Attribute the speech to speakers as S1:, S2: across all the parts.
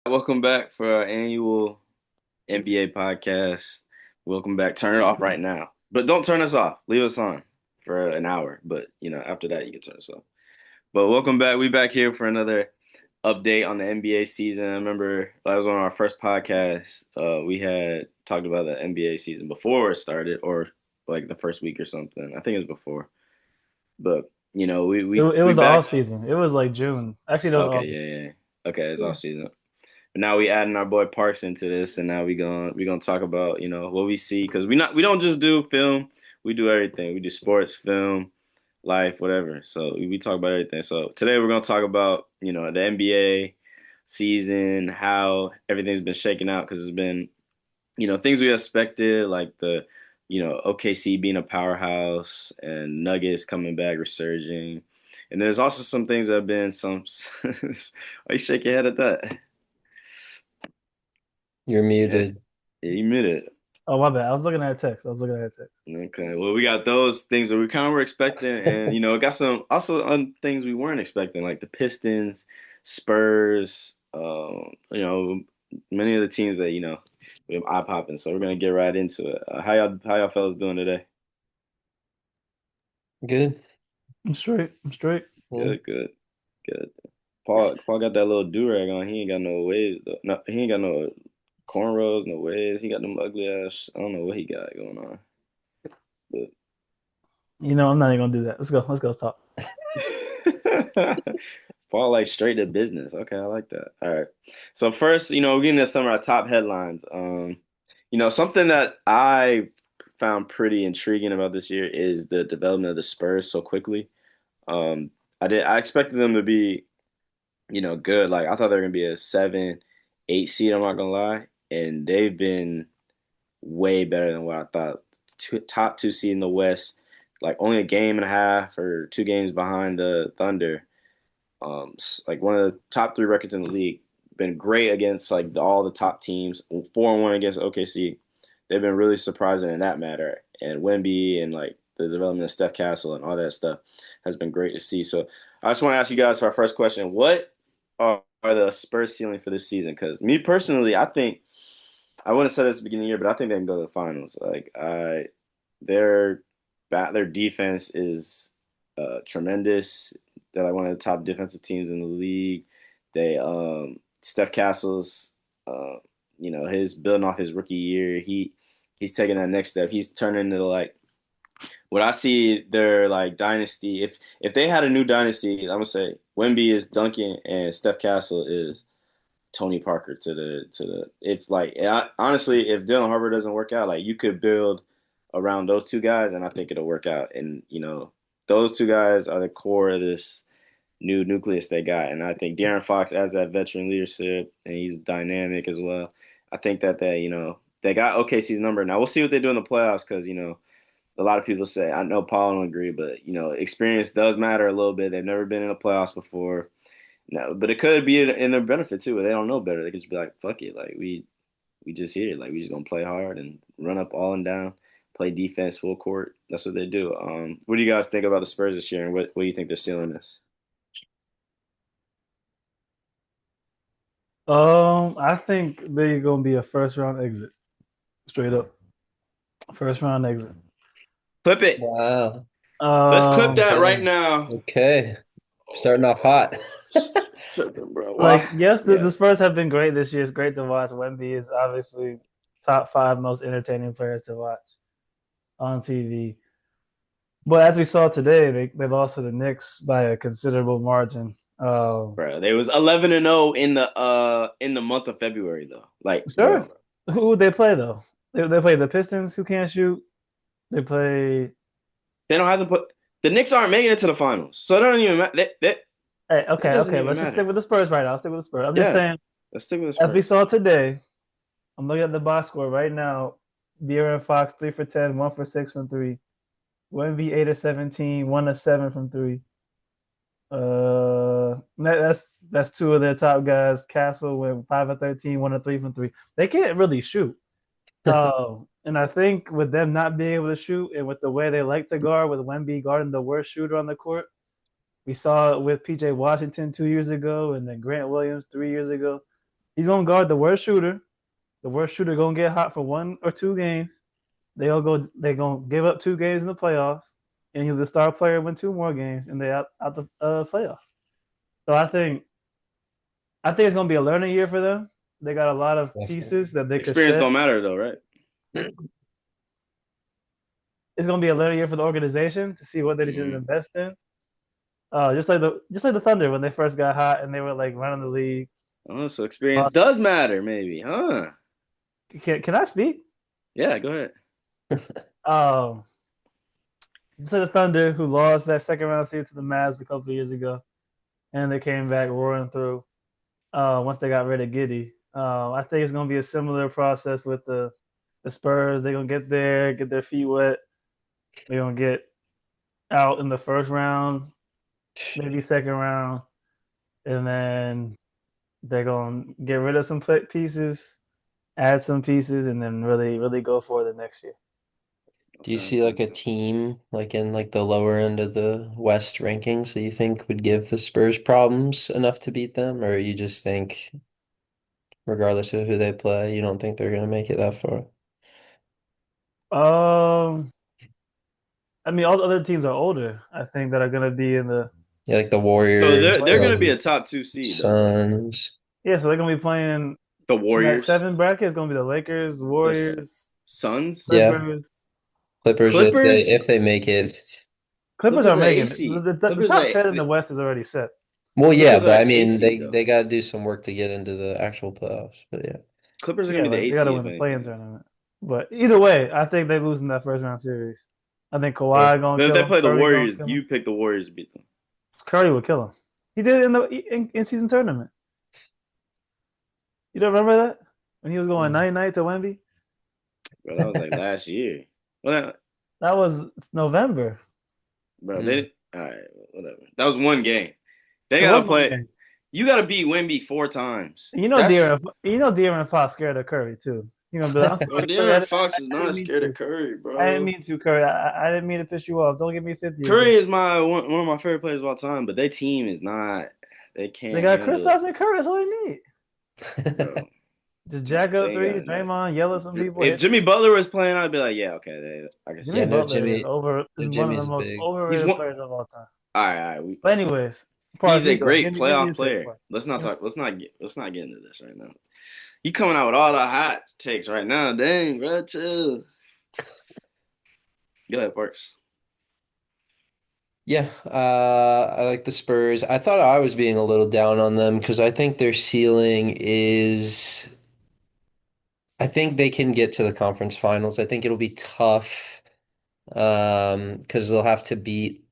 S1: Welcome back for our annual NBA podcast. Welcome back. Turn it off right now. But don't turn us off. Leave us on for an hour. But after that you can turn us off. But welcome back. We back here for another update on the NBA season. I remember that was on our first podcast. We had talked about the NBA season before it started, or like the first week or something. I think it was before. But we
S2: It,
S1: we
S2: it
S1: we
S2: was the
S1: back.
S2: off season. It was like June. Actually, it was
S1: Okay,
S2: August.
S1: yeah, yeah. Okay, it's
S2: Yeah.
S1: off season. But now we adding our boy Parks into this, and now we gonna talk about what we see because we don't just do film, we do everything. We do sports, film, life, whatever. So we talk about everything. So today we're gonna talk about the NBA season, how everything's been shaking out because it's been things we expected like the OKC being a powerhouse and Nuggets coming back resurging. And there's also some things that have been some. Why you shake your head at that?
S3: You're
S1: Yeah,
S3: muted.
S1: yeah, you made it.
S2: Oh, my bad. I was looking at a text.
S1: Okay, well, we got those things that we kind of were expecting, and it got some also things we weren't expecting, like the Pistons, Spurs, many of the teams that we have eye popping. So we're gonna get right into it. How y'all fellas doing today?
S3: Good.
S2: I'm straight. I'm straight.
S3: Yeah.
S1: Good, good, good. Paul got that little do rag on. He ain't got no waves though. No, he ain't got no cornrows, no waves. He got them ugly ass. I don't know what he got going on, but.
S2: I'm not even gonna do that. Let's go. Let's go talk.
S1: Fall like straight to business. Okay, I like that. All right. So first, we're getting to some of our top headlines. Something that I found pretty intriguing about this year is the development of the Spurs so quickly. Um, I expected them to be, good. Like I thought they were gonna be a 7, 8 seed, I'm not gonna lie. And they've been way better than what I thought. Top two seed in the West, like only a game and a half or 2 games behind the Thunder, like one of the top three records in the league. Been great against like all the top teams. 4-1 against OKC. They've been really surprising in that matter. And Wemby and like the development of Steph Castle and all that stuff has been great to see. So I just want to ask you guys for our first question: what are the Spurs ceiling for this season? Because me personally, I think I wouldn't have said this at the beginning of the year, but I think they can go to the finals. Like their their defense is tremendous. They're like one of the top defensive teams in the league. They Steph Castle's his building off his rookie year. He's taking that next step. He's turning into like what I see their like dynasty. If they had a new dynasty, I'm gonna say Wemby is Duncan and Steph Castle is Tony Parker to the if like honestly if Dylan Harper doesn't work out, like you could build around those two guys and I think it'll work out. And those two guys are the core of this new nucleus they got. And I think De'Aaron Fox adds that veteran leadership and he's dynamic as well. I think that they got OKC's number. Now we'll see what they do in the playoffs because a lot of people say I know Paul don't agree, but experience does matter a little bit. They've never been in the playoffs before. No, but it could be in their benefit too. Where they don't know better. They could just be like, "Fuck it, like we just here, like we just gonna play hard and run up all and down, play defense full court." That's what they do. What do you guys think about the Spurs this year, and what do you think their ceiling is?
S2: I think they're gonna be a first round exit. Straight up, first round exit.
S1: Clip it.
S3: Wow.
S1: Let's clip
S2: Um,
S1: that right
S3: Okay.
S1: now.
S3: Okay. Starting
S1: Oh,
S3: off hot.
S1: tripping, bro.
S2: like
S1: Why?
S2: yes, the
S1: Yeah.
S2: Spurs have been great this year. It's great to watch. Wemby is obviously top five most entertaining players to watch on TV. But as we saw today, they lost to the Knicks by a considerable margin.
S1: Bro, they was 11-0 in the month of February though. Like,
S2: Sure.
S1: bro,
S2: Who would they play though? They play the Pistons, who can't shoot. They play.
S1: they don't have to put the Knicks aren't making it to the finals, so it don't even matter.
S2: Hey,
S1: It
S2: okay,
S1: doesn't
S2: okay.
S1: even
S2: Let's just stick
S1: matter.
S2: with the Spurs right now. Let's stick with the Spurs. I'm just
S1: Yeah,
S2: saying,
S1: let's stick with the
S2: as we
S1: Spurs.
S2: saw today, I'm looking at the box score right now. De'Aaron Fox 3 for 10, 1 for 6 from three. Wemby 8 of 17, 1 of 7 from three. That's two of their top guys. Castle went 5 of 13, 1 of 3 from three. They can't really shoot. And I think with them not being able to shoot and with the way they like to guard, with Wemby guarding the worst shooter on the court, we saw it with PJ Washington 2 years ago and then Grant Williams 3 years ago. He's gonna guard the worst shooter. The worst shooter gonna get hot for 1 or 2 games. They're gonna give up 2 games in the playoffs, and he'll the star player win 2 more games, and they out the playoffs. So I think it's gonna be a learning year for them. They got a lot of
S3: Definitely.
S2: pieces that they could
S1: Experience
S2: shed.
S1: don't matter though, right?
S2: It's gonna be a learning year for the organization to see what they should
S1: Hmm.
S2: invest in. Just like the Thunder when they first got hot and they were like running the league.
S1: Oh, so experience
S2: Uh,
S1: does matter, maybe, huh?
S2: can I speak?
S1: Yeah, go ahead.
S2: Um, just like the Thunder who lost that second round series to the Mavs a couple of years ago, and they came back roaring through. Once they got rid of Giddy, I think it's gonna be a similar process with the Spurs. They're gonna get there, get their feet wet. They're gonna get out in the first round, maybe second round, and then they're gonna get rid of some pieces, add some pieces, and then really, really go for it the next year.
S3: Do you
S1: Okay,
S3: see like
S1: okay.
S3: a team like in like the lower end of the West rankings that you think would give the Spurs problems enough to beat them, or you just think regardless of who they play, you don't think they're gonna make it that far?
S2: Um, I mean, all the other teams are older. I think that are gonna be in the
S3: Yeah, like the
S1: So
S3: Warriors,
S1: they're gonna be
S3: the
S1: a top two seed though, right?
S3: Suns.
S2: yeah. So they're gonna be playing
S1: The
S2: in that
S1: Warriors,
S2: seven bracket. It's gonna be the Lakers,
S1: the
S2: Warriors,
S1: Suns,
S3: Yeah,
S2: Clippers.
S3: Clippers
S1: Clippers.
S3: if they make it.
S2: Clippers
S1: Clippers
S2: are
S1: are
S2: making it. The,
S1: AC.
S2: the, the
S1: Clippers are
S2: top 10 in the West is already set.
S3: Well, yeah,
S1: Clippers are
S3: but I
S1: like
S3: mean
S1: AC
S3: they
S1: though.
S3: they got to do some work to get into the actual playoffs. But yeah.
S1: Clippers are gonna
S2: Yeah,
S1: be the
S2: like they got to
S1: AC
S2: win
S1: if
S2: the play-in
S1: anything.
S2: tournament. But either way, I think they lose in that first round series. I think
S3: Or
S2: Kawhi gonna
S1: But if they
S2: kill him.
S1: play the
S2: Curry gonna
S1: Warriors,
S2: kill him.
S1: you pick the Warriors to beat them.
S2: Curry will kill him. He did it in the in-season tournament. You don't remember that when he was going
S3: Mm.
S2: 9-night to Wemby?
S1: Bro, that was like last year. Well,
S2: That was November.
S1: bro,
S3: Mm.
S1: they all right, whatever. That was one game. They
S2: It
S1: gotta
S2: was one
S1: play.
S2: game.
S1: You gotta beat Wemby 4 times.
S2: You know,
S1: That's
S2: De'Aaron Fox scared of Curry too. You gonna be like, I'm
S1: bro.
S2: sorry, Curry.
S1: De'Aaron Fox is
S2: I
S1: not
S2: didn't mean
S1: scared of
S2: to.
S1: Curry,
S2: I didn't
S1: bro.
S2: mean to, Curry. I didn't mean to piss you off. Don't give me 50 again.
S1: Curry is my one of my favorite players of all time, but their team is not. They
S2: They
S1: can't
S2: got
S1: handle it,
S2: Kristaps and Curry. That's all they need.
S1: bro.
S2: Just jack
S1: They
S2: up
S1: ain't got
S2: threes,
S1: enough.
S2: Draymond, yell at some people,
S1: If
S2: hit
S1: Jimmy
S2: threes.
S1: Butler was playing, I'd be like, yeah, okay, I can see
S2: Jimmy
S3: Yeah,
S1: that.
S2: Butler is
S3: No
S2: one of the
S3: Jimmy's
S2: most
S3: big.
S1: He's
S2: overrated
S1: one.
S2: players of all time.
S1: All right, all right.
S2: But anyways,
S1: He's
S2: Parks,
S1: a
S2: you go.
S1: great
S2: Give me
S1: playoff
S2: your take,
S1: player.
S2: Parks.
S1: Let's not
S2: You know,
S1: talk. Let's not get into this right now. You coming out with all the hot takes right now? Dang, bro, chill. Go ahead, Parks.
S3: Yeah, I like the Spurs. I thought I was being a little down on them because I think their ceiling is I think they can get to the conference finals. I think it'll be tough because they'll have to beat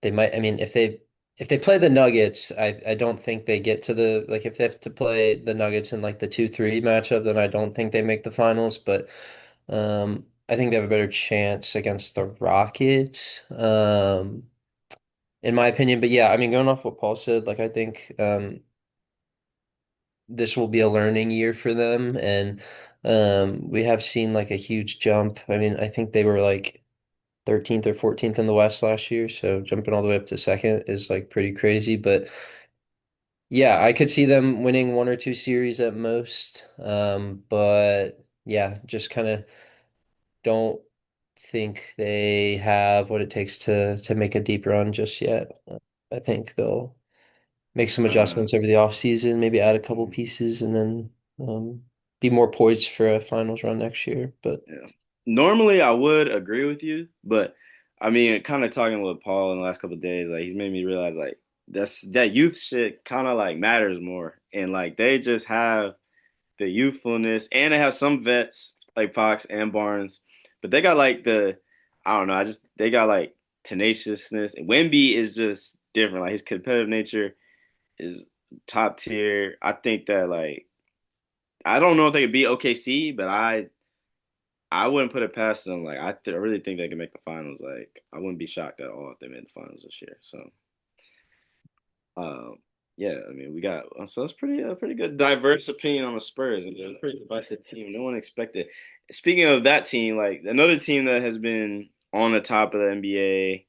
S3: they might I mean if they play the Nuggets, I don't think they get to the like if they have to play the Nuggets in like the 2-3 matchup, then I don't think they make the finals, but I think they have a better chance against the Rockets. In my opinion. But yeah, I mean, going off what Paul said, like I think this will be a learning year for them, and we have seen like a huge jump. I mean, I think they were like 13th or 14th in the West last year, so jumping all the way up to second is like pretty crazy. But yeah, I could see them winning 1 or 2 series at most. But yeah, just kind of don't think they have what it takes to make a deep run just yet. I think they'll make some
S1: Uh,
S3: adjustments over the offseason, maybe add a couple pieces, and then be more poised for a finals run next year. But
S1: yeah. Normally, I would agree with you, but I mean, kind of talking with Paul in the last couple of days, like he's made me realize like that youth shit kind of like matters more, and like they just have the youthfulness, and they have some vets like Fox and Barnes, but they got like I don't know, they got like tenaciousness. And Wemby is just different. Like his competitive nature is top tier. I think that like I don't know if they could beat OKC, but I wouldn't put it past them. Like I really think they can make the finals. Like I wouldn't be shocked at all if they made the finals this year. So um, yeah, I mean, we got so it's pretty good diverse opinion on the Spurs. And they're a pretty divisive team. No one expected. Speaking of that team, like another team that has been on the top of the NBA,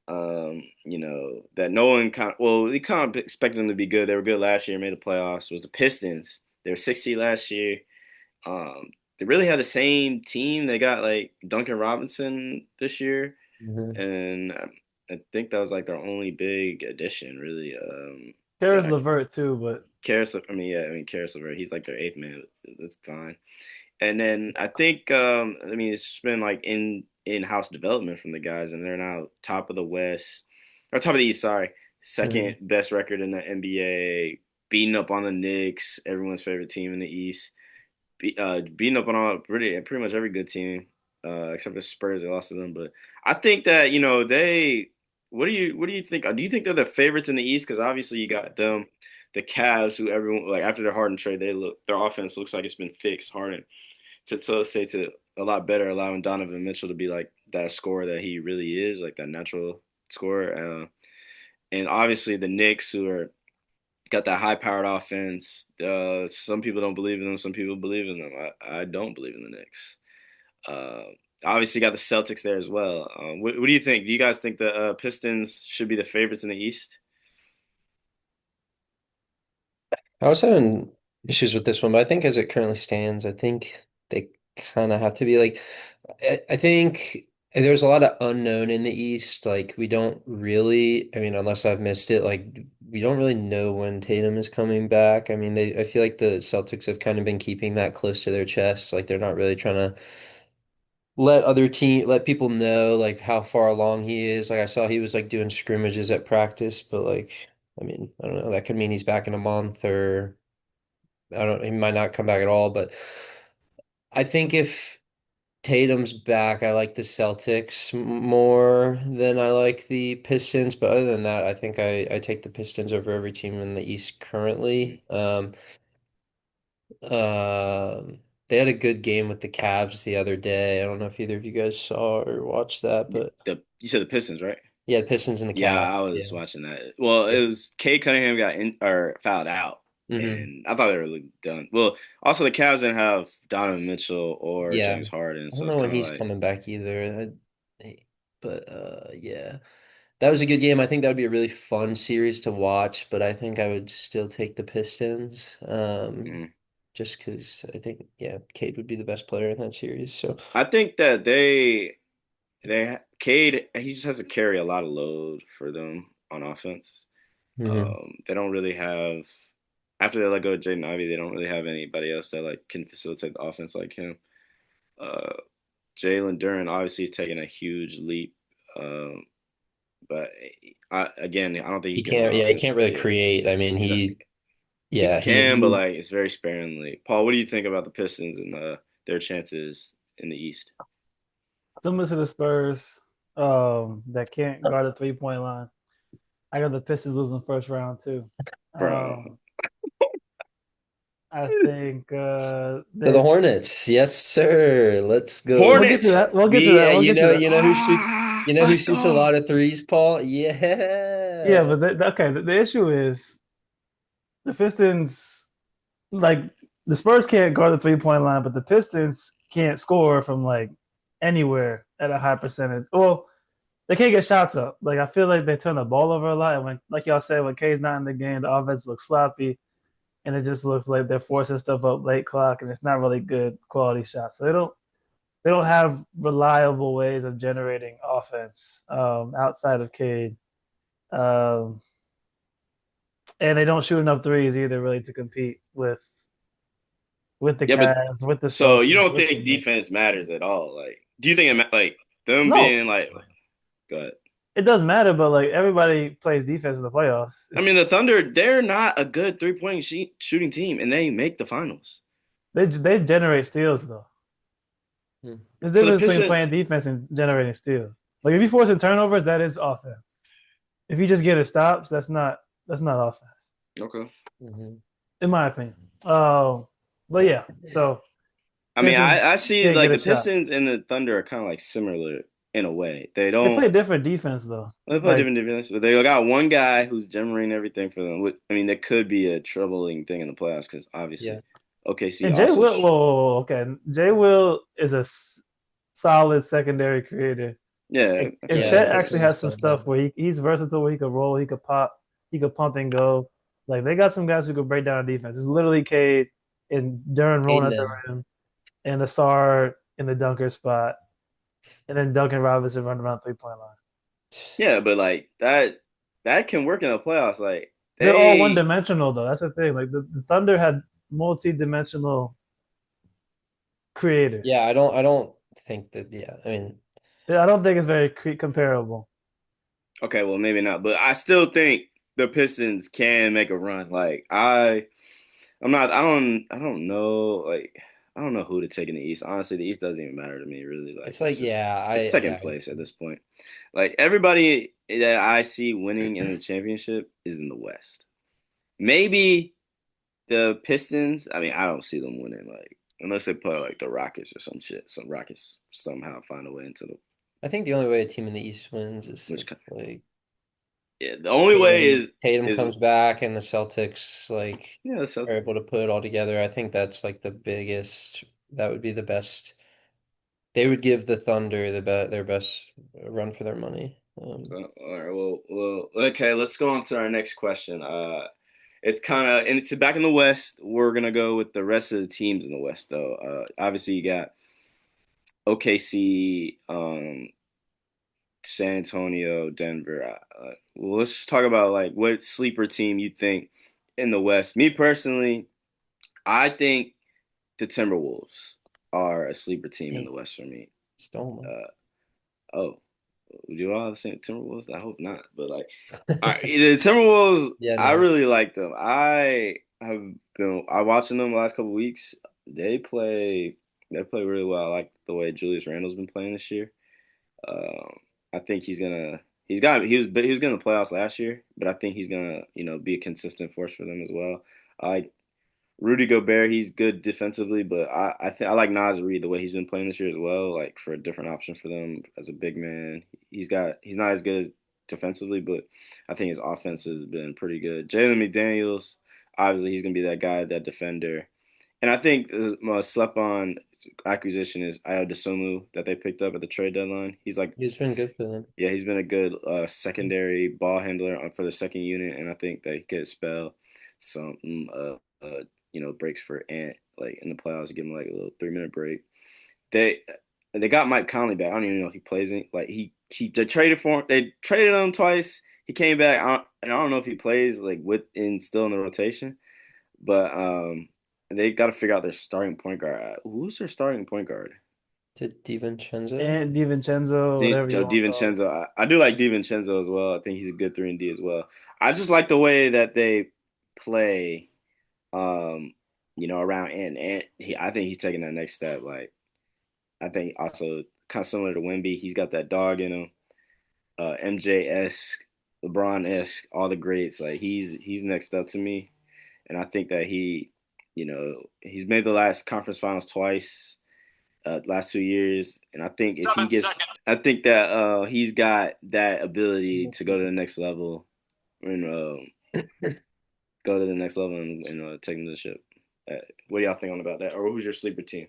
S1: that no one we kind of expected them to be good. They were good last year, made the playoffs. Was the Pistons? They were 60 last year. Um, they really had the same team. They got like Duncan Robinson this year,
S3: Hmm.
S1: and I think that was like their only big addition, really. That
S2: Karis
S1: I
S2: LeVert too, but
S1: Karis, Karis LeVert, he's like their eighth man. That's fine. And then I think, it's just been like in-house development from the guys, and they're now top of the West, or top of the East. Sorry, second
S3: Hmm.
S1: best record in the NBA, beating up on the Knicks, everyone's favorite team in the East, beating up on pretty much every good team, except for the Spurs. They lost to them, but I think that they. What do you think? Do you think they're the favorites in the East? Because obviously you got them, the Cavs, who everyone like after their Harden trade, their offense looks like it's been fixed. Harden facilitates it a lot better, allowing Donovan Mitchell to be like that scorer that he really is, like that natural scorer. And obviously the Knicks, who are got that high-powered offense. Some people don't believe in them. Some people believe in them. I don't believe in the Knicks. Uh, Obviously, got the Celtics there as well. What do you think? Do you guys think the Pistons should be the favorites in the East?
S3: I was having issues with this one, but I think as it currently stands, I think they kind of have to be like, I think there's a lot of unknown in the East. Like, we don't really, I mean, unless I've missed it, like, we don't really know when Tatum is coming back. I mean, I feel like the Celtics have kind of been keeping that close to their chest. Like, they're not really trying to let people know like how far along he is. Like I saw he was like doing scrimmages at practice, but like I mean, I don't know, that could mean he's back in a month or I don't he might not come back at all, but I think if Tatum's back, I like the Celtics more than I like the Pistons, but other than that, I think I take the Pistons over every team in the East currently. They had a good game with the Cavs the other day. I don't know if either of you guys saw or watched that, but
S1: You said the Pistons, right?
S3: yeah, the Pistons and the
S1: Yeah,
S3: Cavs.
S1: I
S3: Yeah.
S1: was watching that. Well,
S3: Yeah.
S1: it was Kate Cunningham got in or fouled out,
S3: Hmm.
S1: and I thought they were really done. Well, also the Cavs didn't have Donovan Mitchell or
S3: Yeah.
S1: James Harden,
S3: I
S1: so
S3: don't
S1: it's
S3: know when
S1: kind of
S3: he's
S1: like,
S3: coming back either. But yeah. That was a good game. I think that would be a really fun series to watch, but I think I would still take the Pistons.
S1: mm.
S3: Just because I think yeah, Cade would be the best player in that series. So
S1: I think that Cade, he just has to carry a lot of load for them on offense.
S3: mhm.
S1: They don't really have after they let go of Jaden Ivey, they don't really have anybody else that like can facilitate the offense like him. Uh, Jalen Duren obviously is taking a huge leap, um, but I don't think he
S3: He
S1: can run
S3: can't yeah, he
S1: offense.
S3: can't really
S1: Yeah,
S3: create. I mean,
S1: he's a, he
S3: yeah,
S1: can, but like it's very sparingly. Paul, what do you think about the Pistons and their chances in the East?
S2: similar to the Spurs, that can't guard the 3-point line. I got the Pistons losing first round too.
S1: Bro,
S2: Um, I think
S3: to the
S2: that
S3: Hornets. Yes, sir. Let's go.
S2: we'll get to
S1: Hornets.
S2: that. We'll get to
S3: We
S2: that. We'll get to that.
S3: you know who
S1: Let's
S3: shoots a
S1: go.
S3: lot of threes, Paul?
S2: Yeah,
S3: Yeah.
S2: but okay. The issue is the Pistons, like the Spurs can't guard the 3-point line, but the Pistons can't score from like anywhere at a high percentage. Well, they can't get shots up. Like I feel like they turn the ball over a lot, and when, like y'all said, when K's not in the game, the offense looks sloppy, and it just looks like they're forcing stuff up late clock, and it's not really good quality shots. So they don't have reliable ways of generating offense outside of Cade, um, and they don't shoot enough threes either, really, to compete with the
S1: Yeah, but
S2: Cavs, with the
S1: so you
S2: Celtics,
S1: don't
S2: with the
S1: think
S2: Knicks.
S1: defense matters at all? Like, do you think like them
S2: No,
S1: being like, go ahead.
S2: it does matter, but like everybody plays defense in the playoffs.
S1: I mean, the Thunder, they're not a good three-point shooting team, and they make the finals.
S2: They generate steals though.
S3: Hmm.
S2: There's a
S1: So the
S2: difference between
S1: Pistons,
S2: playing defense and generating steals. Like if you force in turnovers, that is offense. If you just get it stops, that's not offense,
S1: okay.
S3: Mhm.
S2: in my opinion. Um, but yeah, so
S1: I mean,
S2: Pistons
S1: I see
S2: can't
S1: like
S2: get a
S1: the
S2: shot.
S1: Pistons and the Thunder are kind of like similar in a way. They
S2: They
S1: don't
S2: play different defense though.
S1: they play
S2: Like
S1: different defense, but they got one guy who's generating everything for them. I mean, that could be a troubling thing in the playoffs because
S3: Yeah.
S1: obviously OKC
S2: and Jay
S1: also.
S2: Will. Whoa, okay, Jay Will is a solid secondary creator.
S1: Yeah,
S2: And
S1: okay.
S3: Yeah, the
S2: Chet actually
S3: Pistons
S2: has some
S3: don't have.
S2: stuff where he's versatile. Where he could roll, he could pop, he could pump and go. Like they got some guys who could break down defense. It's literally Cade and Duran rolling
S3: Aiden
S2: at the
S3: them.
S2: rim, and Asar in the dunker spot, and then Duncan Robinson running around 3 point line.
S1: Yeah, but like that can work in the playoffs. Like
S2: They're all one
S1: they
S2: dimensional though. That's the thing. Like the Thunder had multi dimensional creators.
S3: Yeah, I don't think that. Yeah, I mean,
S2: I don't think it's very comparable.
S1: okay, well maybe not, but I still think the Pistons can make a run. Like I'm not I don't know like I don't know who to take in the East. Honestly, the East doesn't even matter to me really. Like
S3: it's like yeah,
S1: it's second place at this point. Like everybody that I see winning in the championship is in the West. Maybe the Pistons, I mean, I don't see them winning like unless they play like the Rockets or some shit. Some Rockets somehow find a way into the
S3: I think the only way a team in the East wins is
S1: which
S3: if like
S1: yeah, the only way
S3: Tatum
S1: is
S3: comes back and the Celtics like
S1: yeah, the Celtics.
S3: are able to put it all together. I think that's like the biggest. That would be the best. They would give the Thunder their best run for their money.
S1: All right, okay, let's go on to our next question. It's kind of and it's back in the West. We're gonna go with the rest of the teams in the West, though. Obviously you got OKC, San Antonio, Denver. Well, let's just talk about like what sleeper team you think in the West. Me personally, I think the Timberwolves are a sleeper team in
S3: Dang,
S1: the West for me.
S3: Stole
S1: Uh, oh, do all the same Timberwolves? I hope not, but like. All right, the Timberwolves,
S3: yeah,
S1: I
S3: no.
S1: really like them. I watching them the last couple weeks. They play really well. I like the way Julius Randle's been playing this year. I think he was good in the playoffs last year, but I think he's gonna be a consistent force for them as well. I like Rudy Gobert, he's good defensively, but I like Naz Reid the way he's been playing this year as well. Like for a different option for them as a big man, he's not as good as defensively, but I think his offense has been pretty good. Jalen McDaniels, obviously he's gonna be that guy, that defender, and I think the most slept on acquisition is Ayo Dosunmu that they picked up at the trade deadline. He's like
S3: He's been good for them.
S1: yeah, he's been a good secondary ball handler for the second unit, and I think that he could spell some breaks for Ant like in the playoffs, give him like a little 3 minute break. They they got Mike Conley back. I don't even know if he plays in like they traded for him. They traded him twice. He came back. And I don't know if he plays like still in the rotation, but they got to figure out their starting point guard. Who's their starting point guard?
S3: To DiVincenzo.
S2: And DiVincenzo, whatever you want to call
S1: DiVincenzo. I do like DiVincenzo as well. I think he's a good 3 and D as well. I just like the way that they play, um, around I think he's taking that next step. Like I think also kind of similar to Wemby, he's got that dog in him. MJ-esque, LeBron-esque, all the greats. Like he's next up to me, and I think that he's made the last conference finals twice last 2 years, and I think if he gets, I think that he's got that ability to go to the next level and go to the next level and take them to the ship. What do y'all think on about that? Or who's your sleeper team?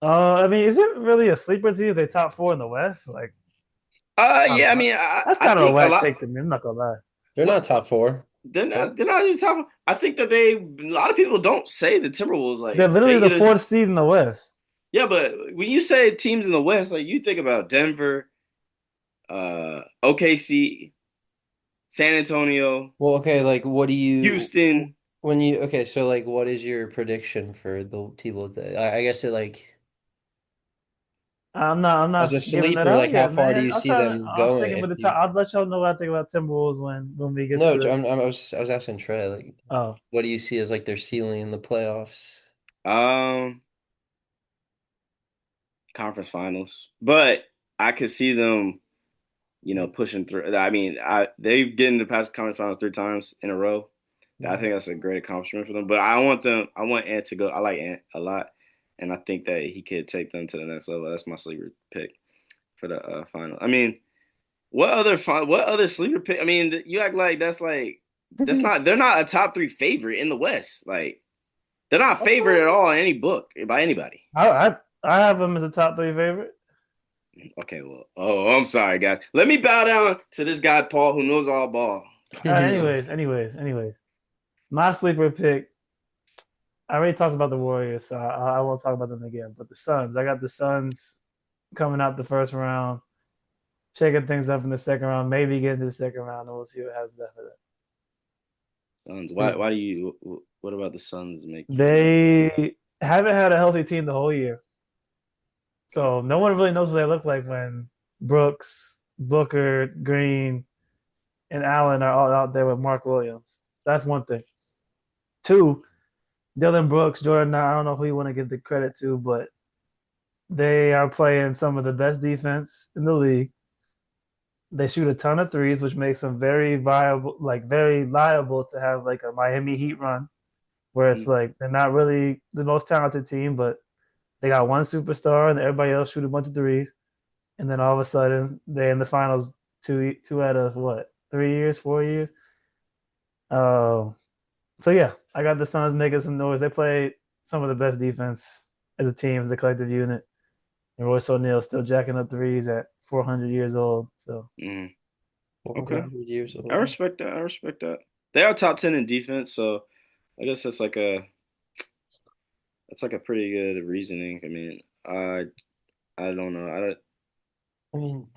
S2: I mean, is it really a sleeper team if they top four in the West? Like, I don't
S1: Yeah, I
S2: know.
S1: mean,
S2: That's
S1: I
S2: kind of a
S1: think a
S2: whack
S1: lot.
S2: take to me. I'm not gonna lie.
S3: They're
S1: What
S3: not top four. Nope.
S1: they're not even top. I think that a lot of people don't say the Timberwolves
S2: They're
S1: like they
S2: literally the
S1: either
S2: fourth seed in the West.
S1: yeah, but when you say teams in the West, like you think about Denver, OKC, San Antonio,
S3: Well, okay, like what do you
S1: Houston.
S3: when you okay, so like what is your prediction for the T-Wolves? I guess it like
S2: I'm
S3: as
S2: not
S3: a
S2: giving that
S3: sleeper,
S2: out
S3: like how
S2: yet,
S3: far do
S2: man.
S3: you see them
S2: I'm
S3: going
S2: sticking
S3: if
S2: with the top.
S3: you
S2: I'll let y'all know what I think about Timberwolves when we get
S3: No,
S2: to the.
S3: I was asking Trey, like
S2: Oh,
S3: what do you see as like their ceiling in the playoffs?
S1: Um, Conference finals, but I could see them, pushing through. I mean, they've gotten to past conference finals 3 times in a row. I
S3: Mhm.
S1: think that's a great accomplishment for them. But I want them. I want Ant to go. I like Ant a lot, and I think that he could take them to the next level. That's my sleeper pick for the final. I mean, what other sleeper pick? I mean, you act like that's not. They're not a top three favorite in the West. Like they're not favored
S2: okay.
S1: at all in any book by anybody.
S2: I I have him as a top three favorite.
S1: Okay, well, I'm sorry, guys. Let me bow down to this guy, Paul, who knows all ball.
S2: Anyways. My sleeper pick. I already talked about the Warriors, so I won't talk about them again. But the Suns, I got the Suns coming out the first round, shaking things up in the second round, maybe get into the second round, and we'll see what happens after
S1: Suns.
S2: that.
S1: Why do you? What about the Suns make you?
S2: They haven't had a healthy team the whole year,
S1: Okay.
S2: so no one really knows what they look like when Brooks, Booker, Green, and Allen are all out there with Mark Williams. That's one thing. Two, Dylan Brooks, Jordan. I don't know who you want to give the credit to, but they are playing some of the best defense in the league. They shoot a ton of threes, which makes them very viable, like very liable to have like a Miami Heat run, where it's
S1: Mm,
S2: like they're not really the most talented team, but they got one superstar and everybody else shoot a bunch of threes, and then all of a sudden they in the finals two out of what 3 years, 4 years. Um, so yeah, I got the Suns making some noise. They play some of the best defense as a team, as a collective unit. And Royce O'Neal still jacking up threes at 400 years old. So
S1: mm. Okay,
S3: 400 years
S1: I
S3: old.
S1: respect that. I respect that. They are top 10 in defense, so I guess that's like a pretty good reasoning. I mean, I don't know.
S3: I mean,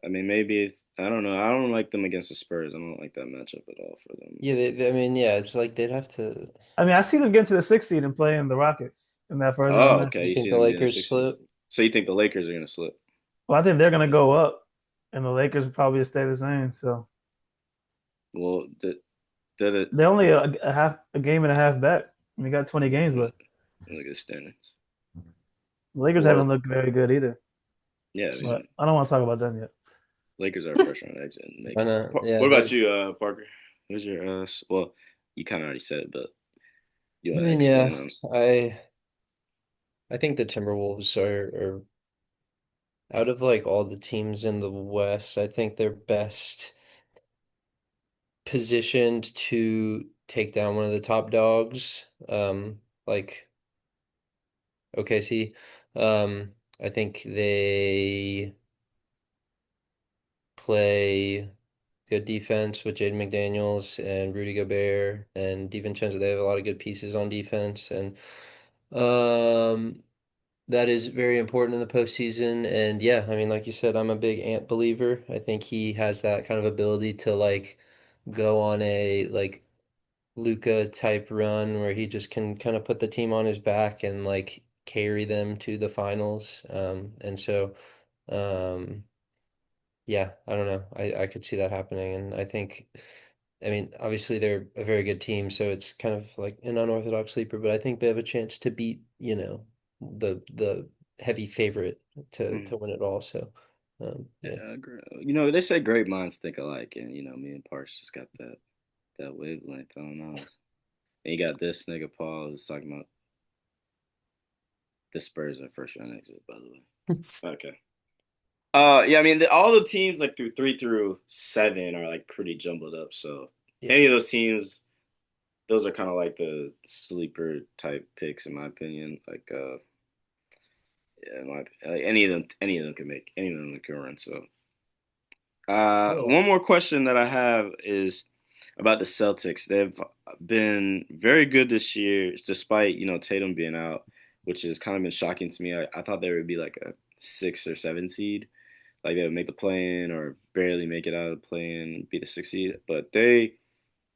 S1: I mean, maybe I don't know. I don't like them against the Spurs. I don't like that matchup at all for them.
S3: yeah, I mean, yeah, it's like they'd have to.
S2: I mean, I see them getting to the sixth seed and playing the Rockets in that first round
S1: Oh,
S2: match.
S1: okay.
S3: You
S1: You
S3: think
S1: see
S3: the
S1: them getting
S3: Lakers
S1: 60s.
S3: slip?
S1: So you think the Lakers are gonna slip?
S2: Well, I think they're gonna go up, and the Lakers will probably stay the same. So
S1: Well, did it
S2: they're only a game and a half back. We got 20 games left.
S1: look at standings?
S2: The Lakers
S1: Well,
S2: haven't looked very good either,
S1: yeah. I
S2: but
S1: mean,
S2: I don't want to talk about them yet.
S1: Lakers are first round exit.
S3: I
S1: Make.
S3: know. Yeah,
S1: What about
S3: that.
S1: you, Parker? Who's your well, you kind of already said it, but you
S3: I
S1: want to
S3: mean, yeah,
S1: explain them?
S3: I I think the Timberwolves are out of like all the teams in the West. I think they're best positioned to take down one of the top dogs. Like OKC. I think they play good defense with Jaden McDaniels and Rudy Gobert and DiVincenzo. They have a lot of good pieces on defense, and um, that is very important in the postseason. And yeah, I mean, like you said, I'm a big Ant believer. I think he has that kind of ability to like go on a like Luca type run where he just can kind of put the team on his back and like carry them to the finals. And so. Um, yeah, I don't know. I could see that happening, and I think, I mean, obviously they're a very good team, so it's kind of like an unorthodox sleeper, but I think they have a chance to beat, the heavy favorite to
S1: Mm.
S3: win it all. So, yeah.
S1: Yeah, you know they say great minds think alike, and me and Parks just got that wavelength. I don't know. And you got this nigga Paul who's talking about the Spurs are first round exit, by the way. Okay. Yeah, I mean, all the teams like through 3 through 7 are like pretty jumbled up. So
S3: Yeah.
S1: any of those teams, those are kind of like the sleeper type picks in my opinion. Like, yeah, like any of them can make any of them can run. So,
S3: Yeah.
S1: one more question that I have is about the Celtics. They've been very good this year, despite Tatum being out, which has kind of been shocking to me. I thought they would be like a 6 or 7 seed. Like they would make the play in or barely make it out of the play in, be the 6 seed. But they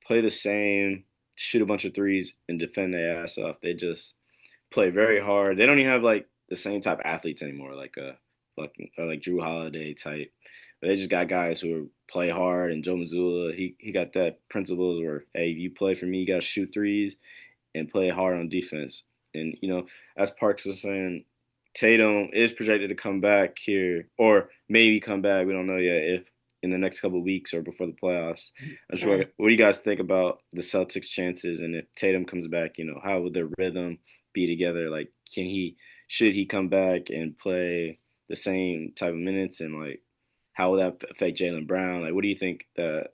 S1: play the same, shoot a bunch of threes, and defend their ass off. They just play very hard. They don't even have like the same type of athletes anymore, like like Drew Holiday type. They just got guys who play hard, and Joe Mazzulla, he got that principles where hey, you play for me, you gotta shoot threes and play hard on defense. And as Parks was saying, Tatum is projected to come back here, or maybe come back. We don't know yet if in the next couple of weeks or before the playoffs. What do you guys think about the Celtics' chances? And if Tatum comes back, how would their rhythm be together? Like, should he come back and play the same type of minutes? And like, how will that affect Jaylen Brown? Like, what do you think that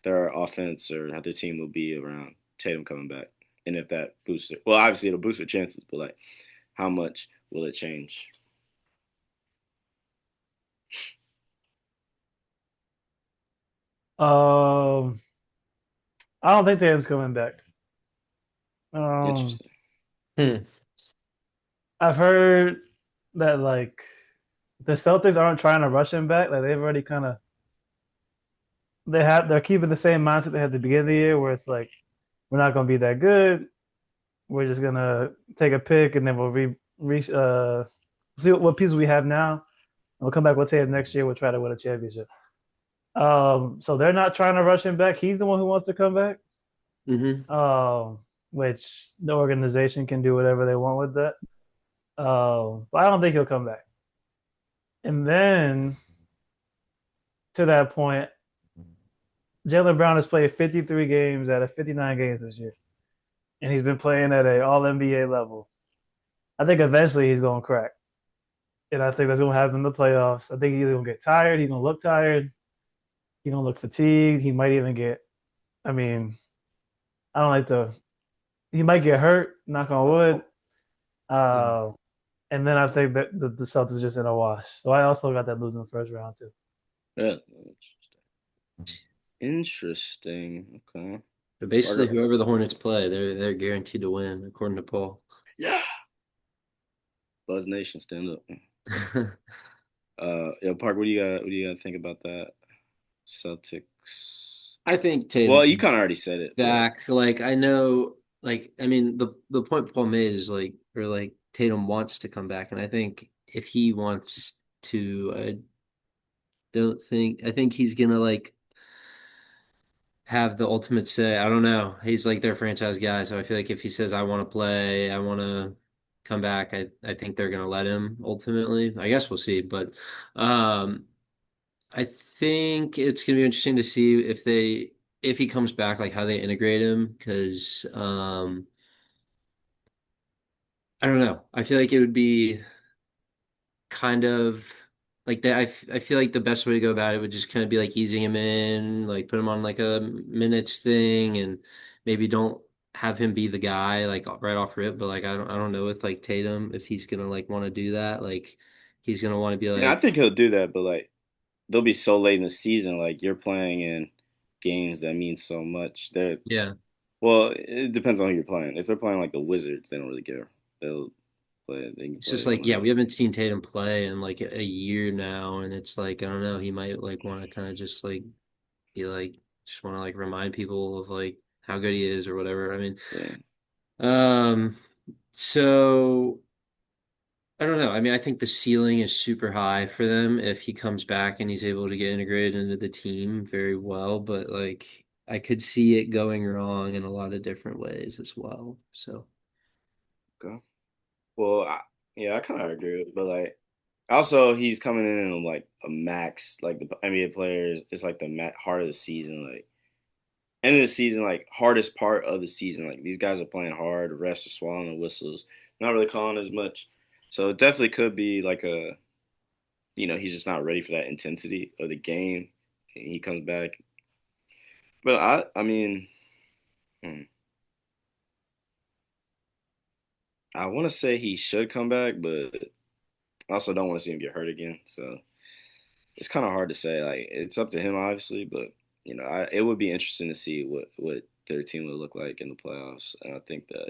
S1: their offense or how their team will be around Tatum coming back? And if that boosts it, well, obviously it'll boost their chances, but like, how much will it change?
S2: Um, I don't think Tatum's coming back. Um,
S1: Interesting.
S3: Hmm.
S2: I've heard that like the Celtics aren't trying to rush him back. Like they've already kind of they're keeping the same mindset they had at the beginning of the year, where it's like we're not going to be that good. We're just gonna take a pick and then we'll see what pieces we have now. And we'll come back. We'll take it next year. We'll try to win a championship. So they're not trying to rush him back. He's the one who wants to come back.
S3: Hmm.
S2: Um, which the organization can do whatever they want with that. But I don't think he'll come back. And then to that point, Jalen Brown has played 53 games out of 59 games this year, and he's been playing at a All NBA level. I think eventually he's gonna crack, and I think that's gonna happen in the playoffs. I think he's gonna get tired. He's gonna look tired. He's gonna look fatigued. He might even get. I mean, I don't like to. He might get hurt. Knock on wood. Uh, and then I think that the Celtics are just in a wash. So I also got that losing the first round too.
S1: Yeah. Interesting. Okay.
S3: But basically,
S1: Parker.
S3: whoever the Hornets play, they're guaranteed to win, according to Paul.
S1: Yeah. Buzz Nation, stand up. Yeah, Park. What do you got? What do you got to think about that? Celtics.
S3: I think Tatum
S1: Well, you
S3: comes
S1: kind of already said it, but
S3: back. Like I know, like I mean, the point Paul made is like, or like Tatum wants to come back, and I think if he wants to, I think he's gonna like have the ultimate say. I don't know. He's like their franchise guy, so I feel like if he says I want to play, I want to come back, I think they're gonna let him ultimately. I guess we'll see, but um I think it's gonna be interesting to see if he comes back, like how they integrate him, because I don't know. I feel like it would be kind of like that. I feel like the best way to go about it would just kind of be like easing him in, like put him on like a minutes thing, and maybe don't have him be the guy like right off rip. But like I don't know with like Tatum if he's gonna like want to do that. Like he's gonna want to be
S1: yeah, I
S3: like,
S1: think he'll do that. But like, they'll be so late in the season. Like, you're playing in games that mean so much. They're
S3: yeah.
S1: well, it depends on who you're playing. If they're playing like the Wizards, they don't really care. They'll play. They can
S3: It's
S1: play
S3: just like, yeah,
S1: whenever.
S3: we haven't seen Tatum play in like a year now, and it's like, I don't know, he might like want to kind of just like be like, just want to like remind people of like how good he is or whatever. I mean,
S1: Yeah.
S3: um, so I don't know. I mean, I think the ceiling is super high for them if he comes back and he's able to get integrated into the team very well, but like I could see it going wrong in a lot of different ways as well. So,
S1: Okay. Well, yeah, I kind of agree with, but like, also he's coming in like a max, like the NBA players. It's like the heart of the season, like end of the season, like hardest part of the season. Like these guys are playing hard. The rest are swallowing the whistles, not really calling as much. So it definitely could be like he's just not ready for that intensity of the game. And he comes back, but I mean, hmm, I want to say he should come back, but I also don't want to see him get hurt again. So it's kind of hard to say. Like it's up to him, obviously, but it would be interesting to see what their team would look like in the playoffs. And I think that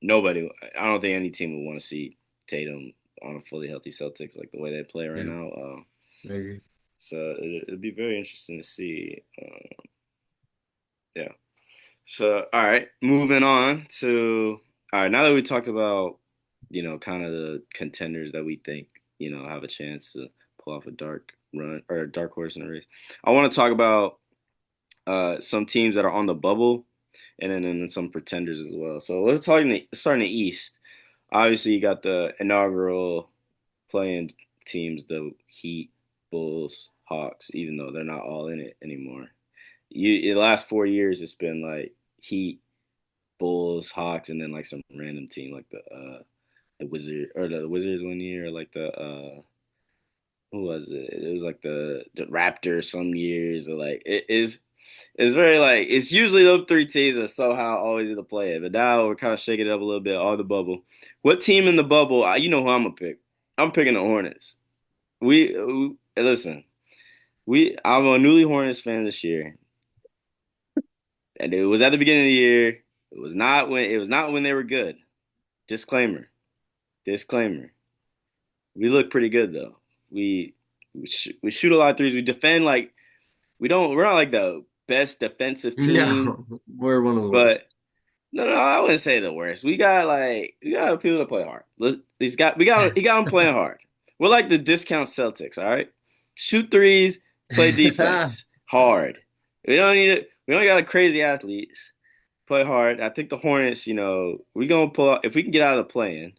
S1: nobody. I don't think any team would want to see Tatum on a fully healthy Celtics like the way they play right
S3: yeah,
S1: now.
S3: I agree.
S1: So it'd be very interesting to see. Yeah. So all right, moving on to all right. Now that we talked about kind of the contenders that we think have a chance to pull off a dark run or a dark horse in the race, I want to talk about some teams that are on the bubble, and then some pretenders as well. So let's talk starting the East. Obviously, you got the inaugural playing teams, the Heat, Bulls, Hawks. Even though they're not all in it anymore, the last 4 years it's been like Heat, Bulls, Hawks, and then like some random team like the Wizard or the Wizards 1 year, or like the who was it? It was like the Raptors some years, or like it is. It's very like it's usually those three teams are somehow always in the play, but now we're kind of shaking it up a little bit. All the bubble. What team in the bubble? You know who I'm gonna pick. I'm picking the Hornets. Listen. I'm a newly Hornets fan this year, and it was at the beginning of the year. It was not when they were good. Disclaimer. Disclaimer. We look pretty good though. We shoot a lot of threes. We defend like we're not like the best defensive team,
S3: No, we're one of the worst.
S1: but no, no, I wouldn't say the worst. We got people that play hard. We got them playing hard. We're like the discount Celtics, all right? Shoot threes, play defense, hard. We don't got a crazy athletes. Play hard. I think the Hornets, we gonna pull out if we can get out of the play-in.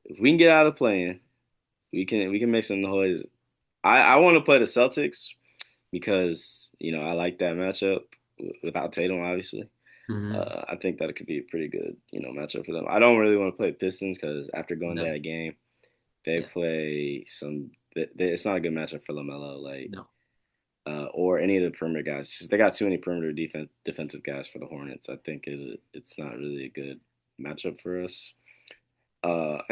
S1: If we can get out of the play-in, we can make some noise. I want to play the Celtics because I like that matchup without Tatum, obviously.
S3: Mhm.
S1: I think that it could be a pretty good, matchup for them. I don't really want to play Pistons because after going to
S3: No,
S1: that game, they
S3: yeah,
S1: play it's not a good matchup for LaMelo, like,
S3: no.
S1: or any of the perimeter guys. Just, they got too many perimeter defensive guys for the Hornets. I think it's not really a good matchup for us. What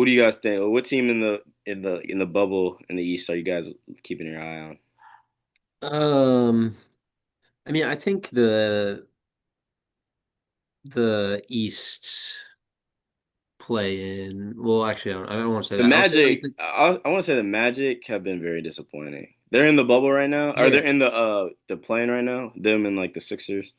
S1: do you guys think? What team in the bubble in the East are you guys keeping your eye on?
S3: Um, I mean, I think the East play in. Well, actually, I don't want to say
S1: The
S3: that. I'll say like
S1: Magic, I want to say the Magic have been very disappointing. They're in the bubble right now, or
S3: yeah.
S1: they're in the plane right now. Them and like the Sixers.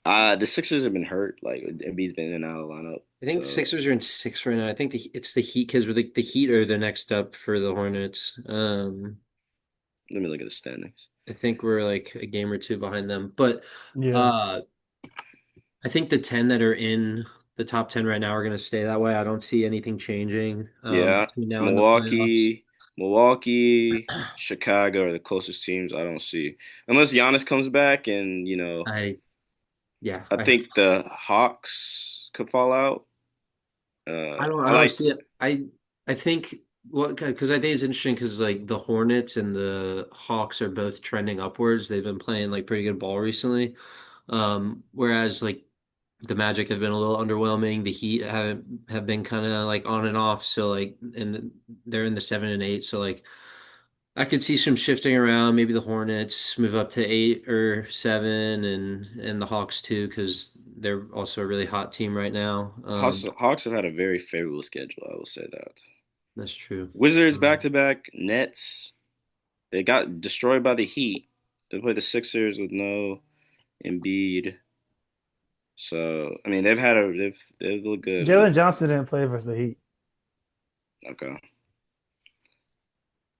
S1: The Sixers have been hurt. Like Embiid's been in and out of the lineup.
S3: I think the
S1: So
S3: Sixers are in six right now. I think it's the Heat because the Heat are the next up for the Hornets.
S1: let me look at the standings.
S3: I think we're like a game or two behind them, but
S2: Yeah.
S3: uh, I think the 10 that are in the top 10 right now are going to stay that way. I don't see anything changing
S1: Yeah,
S3: between now and the playoffs.
S1: Milwaukee, Milwaukee, Chicago are the closest teams. I don't see unless Giannis comes back, and
S3: I yeah,
S1: I think the Hawks could fall out.
S3: I
S1: I
S3: don't
S1: like
S3: see it. I think what because I think it's interesting because like the Hornets and the Hawks are both trending upwards. They've been playing like pretty good ball recently. Whereas like the Magic have been a little underwhelming. The Heat have been kind of like on and off. So like they're in the 7 and 8. So like I could see some shifting around. Maybe the Hornets move up to 8 or 7, and the Hawks too because they're also a really hot team right now.
S1: Hawks have had a very favorable schedule. I will say that.
S3: That's true.
S1: Wizards back
S3: Um,
S1: to back, Nets. They got destroyed by the Heat. They play the Sixers with no Embiid. So I mean they've looked good.
S2: Jalen Johnson didn't play versus the Heat.
S1: Okay.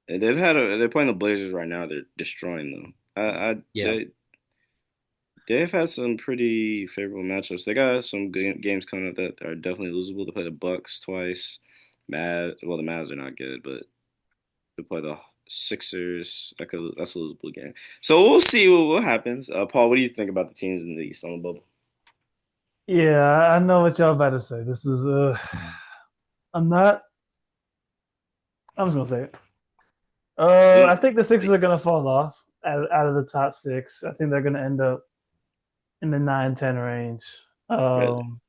S1: And they're playing the Blazers right now. They're destroying them.
S3: yeah.
S1: They've had some pretty favorable matchups. They got some good games coming up that are definitely losable. They play the Bucks twice. The Mavs are not good, but they play the Sixers. That's a losable game. So we'll see what happens. Paul, what do you think about the teams in the East on the bubble?
S2: Yeah, I know what y'all about to say. This is I'm not I'm just gonna say it. I think the Sixers are gonna fall off out of the top six. I think they're gonna end up in the 9-10 range.
S1: Really?
S2: Um,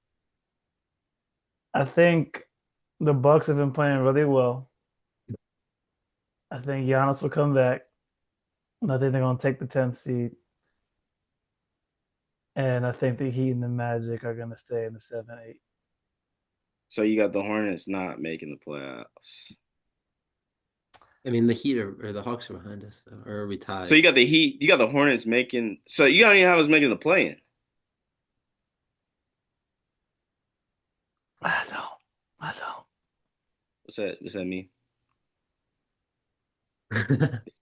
S2: I think the Bucks have been playing really well. I think Giannis will come back, and I think they're gonna take the 10th seed. And I think the Heat and the Magic are gonna stay in the 7-8.
S1: So you got the Hornets not making the playoffs.
S3: I mean, the Heat or the Hawks are behind us, though. Or are we
S1: So
S3: tied?
S1: you got the Heat, you got the Hornets making. So you don't even have us making the play-in.
S2: I don't. I don't.
S1: What's that? What's that mean?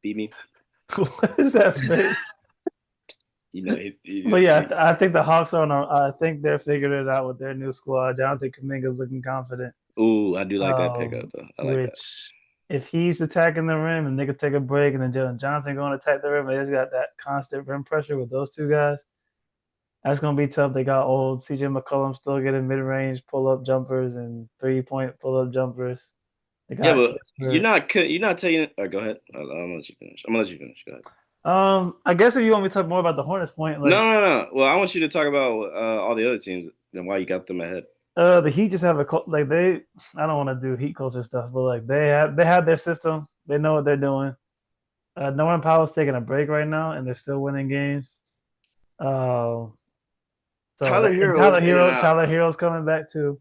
S1: Beat me?
S2: What does that mean? But yeah, I think the Hawks are on. I think they're figuring it out with their new squad. Jonathan Kuminga's looking confident.
S1: Ooh, I do like that pickup though. I like that.
S2: Which if he's attacking the rim and they could take a break, and then Jalen Johnson going to attack the rim, they just got that constant rim pressure with those two guys. That's gonna be tough. They got old CJ McCollum still getting mid range pull up jumpers and 3-point pull up jumpers. They
S1: Yeah,
S2: got
S1: but
S2: Kispert.
S1: you're not taking it. Go ahead. I'm gonna let you finish. I'm gonna let you finish. Go ahead.
S2: I guess if you want me to talk more about the Hornets point,
S1: No,
S2: like
S1: no, no. Well, I want you to talk about all the other teams and why you got them ahead.
S2: the Heat just have a like they. I don't want to do Heat culture stuff, but like they have their system. They know what they're doing. Norman Powell's taking a break right now, and they're still winning games. Uh, so
S1: Tyler
S2: that and
S1: Hero is in and out.
S2: Tyler Hero's coming back too.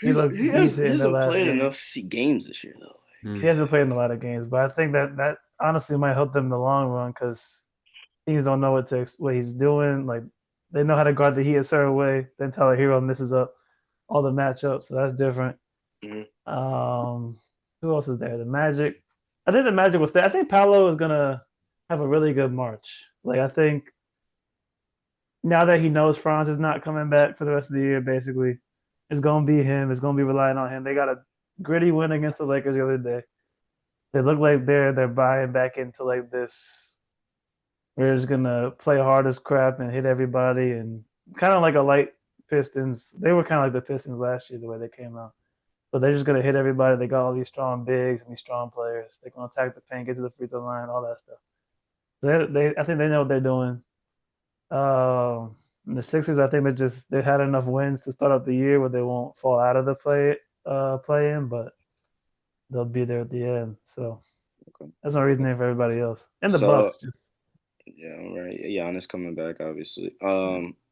S2: He looked
S1: He
S2: decent in their
S1: hasn't
S2: last
S1: played
S2: game.
S1: enough games this year though.
S3: Hmm.
S2: He hasn't played in a lot of games, but I think that honestly might help them in the long run because teams don't know what he's doing. Like they know how to guard the Heat a certain way. Then Tyler Hero messes up all the matchups, so that's different.
S1: Mhm.
S2: Um, who else is there? The Magic. I think the Magic will stay. I think Paolo is gonna have a really good March. Like I think now that he knows Franz is not coming back for the rest of the year, basically, it's gonna be him. It's gonna be relying on him. They got a gritty win against the Lakers the other day. They look like they're buying back into like this. We're just gonna play hard as crap and hit everybody and kind of like a light Pistons. They were kind of like the Pistons last year the way they came out. But they're just gonna hit everybody. They got all these strong bigs and these strong players. They're gonna attack the paint, get to the free throw line, all that stuff. I think they know what they're doing. And the Sixers, I think they had enough wins to start up the year where they won't fall out of the play in, but they'll be there at the end. So
S1: Okay.
S2: that's no reason for everybody else. And the
S1: So
S2: Bucks, just
S1: yeah, all right. Giannis coming back, obviously.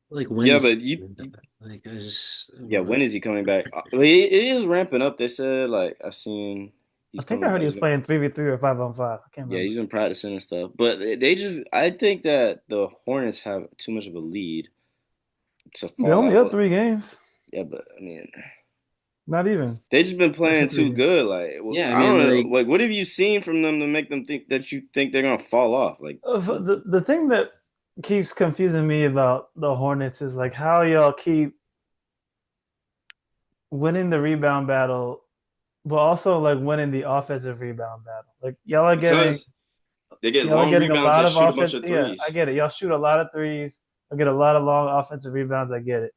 S3: Like when
S1: Yeah,
S3: is
S1: but
S3: he coming back? Like I just I
S1: yeah,
S3: don't know.
S1: when is he coming back? Well, it is ramping up. They said like I've seen
S2: I
S1: he's
S2: think I
S1: coming
S2: heard
S1: back.
S2: he was playing 3v3 or 5-on-5. I can't
S1: Yeah,
S2: remember.
S1: he's been practicing and stuff. But they just, I think that the Hornets have too much of a lead to
S2: They
S1: fall
S2: only
S1: out.
S2: up 3 games.
S1: Yeah, but I mean,
S2: Not even.
S1: they just been
S2: Less
S1: playing
S2: than three
S1: too
S2: games.
S1: good. Like,
S3: Yeah, I
S1: I
S3: mean
S1: don't know.
S3: like
S1: Like, what have you seen from them to make them think that you think they're gonna fall off? Like,
S2: The thing that keeps confusing me about the Hornets is like how y'all keep winning the rebound battle, but also like winning the offensive rebound battle. Like
S1: because they get
S2: y'all are
S1: long
S2: getting a
S1: rebounds
S2: lot
S1: and
S2: of
S1: shoot a bunch
S2: offense.
S1: of
S2: Yeah, I
S1: threes.
S2: get it. Y'all shoot a lot of threes. I get a lot of long offensive rebounds. I get it.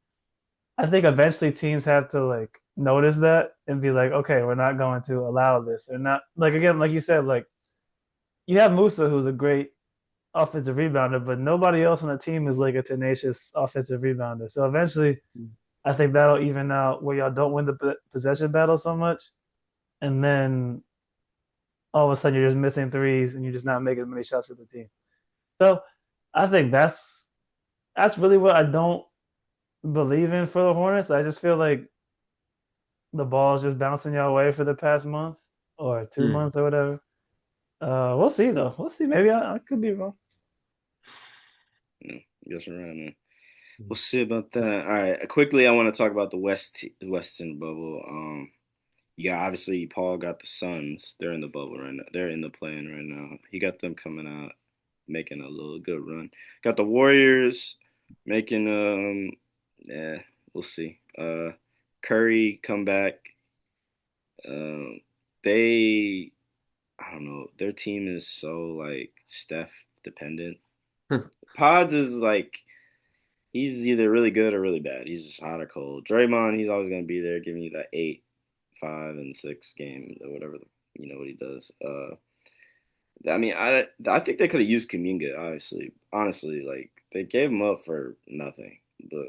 S2: I think eventually teams have to like notice that and be like, okay, we're not going to allow this. They're not like again, like you said, like you have Musa, who's a great offensive rebounder, but nobody else on the team is like a tenacious offensive rebounder. So eventually, I think that'll even out where y'all don't win the possession battle so much, and then all of a sudden you're just missing threes and you're just not making as many shots as the team. So I think that's really what I don't believe in for the Hornets. I just feel like the ball is just bouncing y'all way for the past month or two
S3: hmm.
S2: months or whatever. We'll see though. We'll see. Maybe I could be wrong.
S1: Yeah, I guess we're right, man. We'll see about that. All right, quickly, I want to talk about the Western bubble. Yeah, obviously Paul got the Suns. They're in the bubble right now. They're in the play-in right now. He got them coming out, making a little good run. Got the Warriors making yeah, we'll see. Curry come back. Um, they I don't know. Their team is so like Steph dependent. Pods is like he's either really good or really bad. He's just hot or cold. Draymond, he's always gonna be there, giving you that 8, 5, and 6 game or whatever what he does. I mean, I think they could have used Kuminga. Honestly, like they gave him up for nothing, but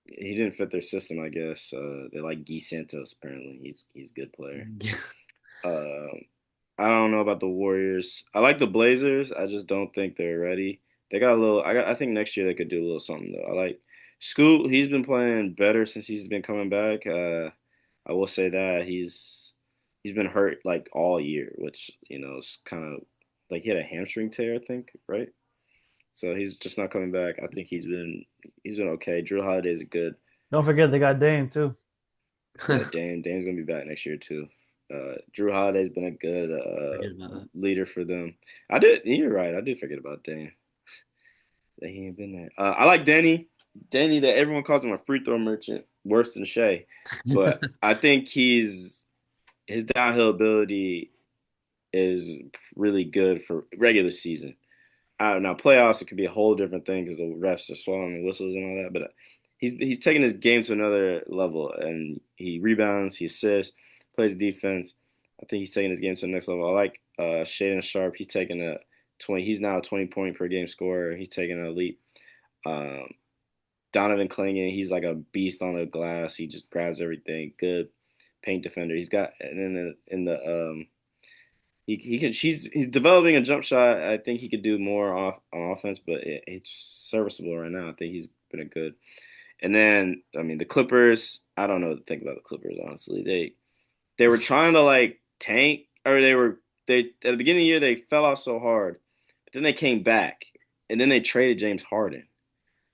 S1: he didn't fit their system. I guess they like Guy Santos. Apparently, he's a good player. Um, I don't know about the Warriors. I like the Blazers. I just don't think they're ready. They got a little. I think next year they could do a little something though. I like Scoot. He's been playing better since he's been coming back. I will say that he's been hurt like all year, which is kind of like he had a hamstring tear, I think, right? So he's just not coming back. I think he's been okay. Drew Holiday's good.
S2: Don't forget they got Dame too.
S1: Yeah, Dame's gonna be back next year too. Drew Holiday's been a good
S3: Forget about that.
S1: leader for them. I did. You're right. I did forget about Dame. That he ain't been there. I like Danny. Danny, that everyone calls him a free throw merchant, worse than Shea. But I think his downhill ability is really good for regular season. I don't know. Playoffs, it could be a whole different thing because the refs are swallowing the whistles and all that. But he's taking his game to another level, and he rebounds, he assists, plays defense. I think he's taking his game to the next level. I like Shaden Sharp. He's taking 20. He's now a 20-point per game scorer. He's taking a leap. Um, Donovan Clingan, he's like a beast on the glass. He just grabs everything. Good paint defender. He's got and in the he can he's developing a jump shot. I think he could do more off on offense, but it's serviceable right now. I think he's been a good. And then I mean the Clippers. I don't know what to think about the Clippers. Honestly, they were trying to like tank, or they at the beginning of the year they fell off so hard, but then they came back, and then they traded James Harden.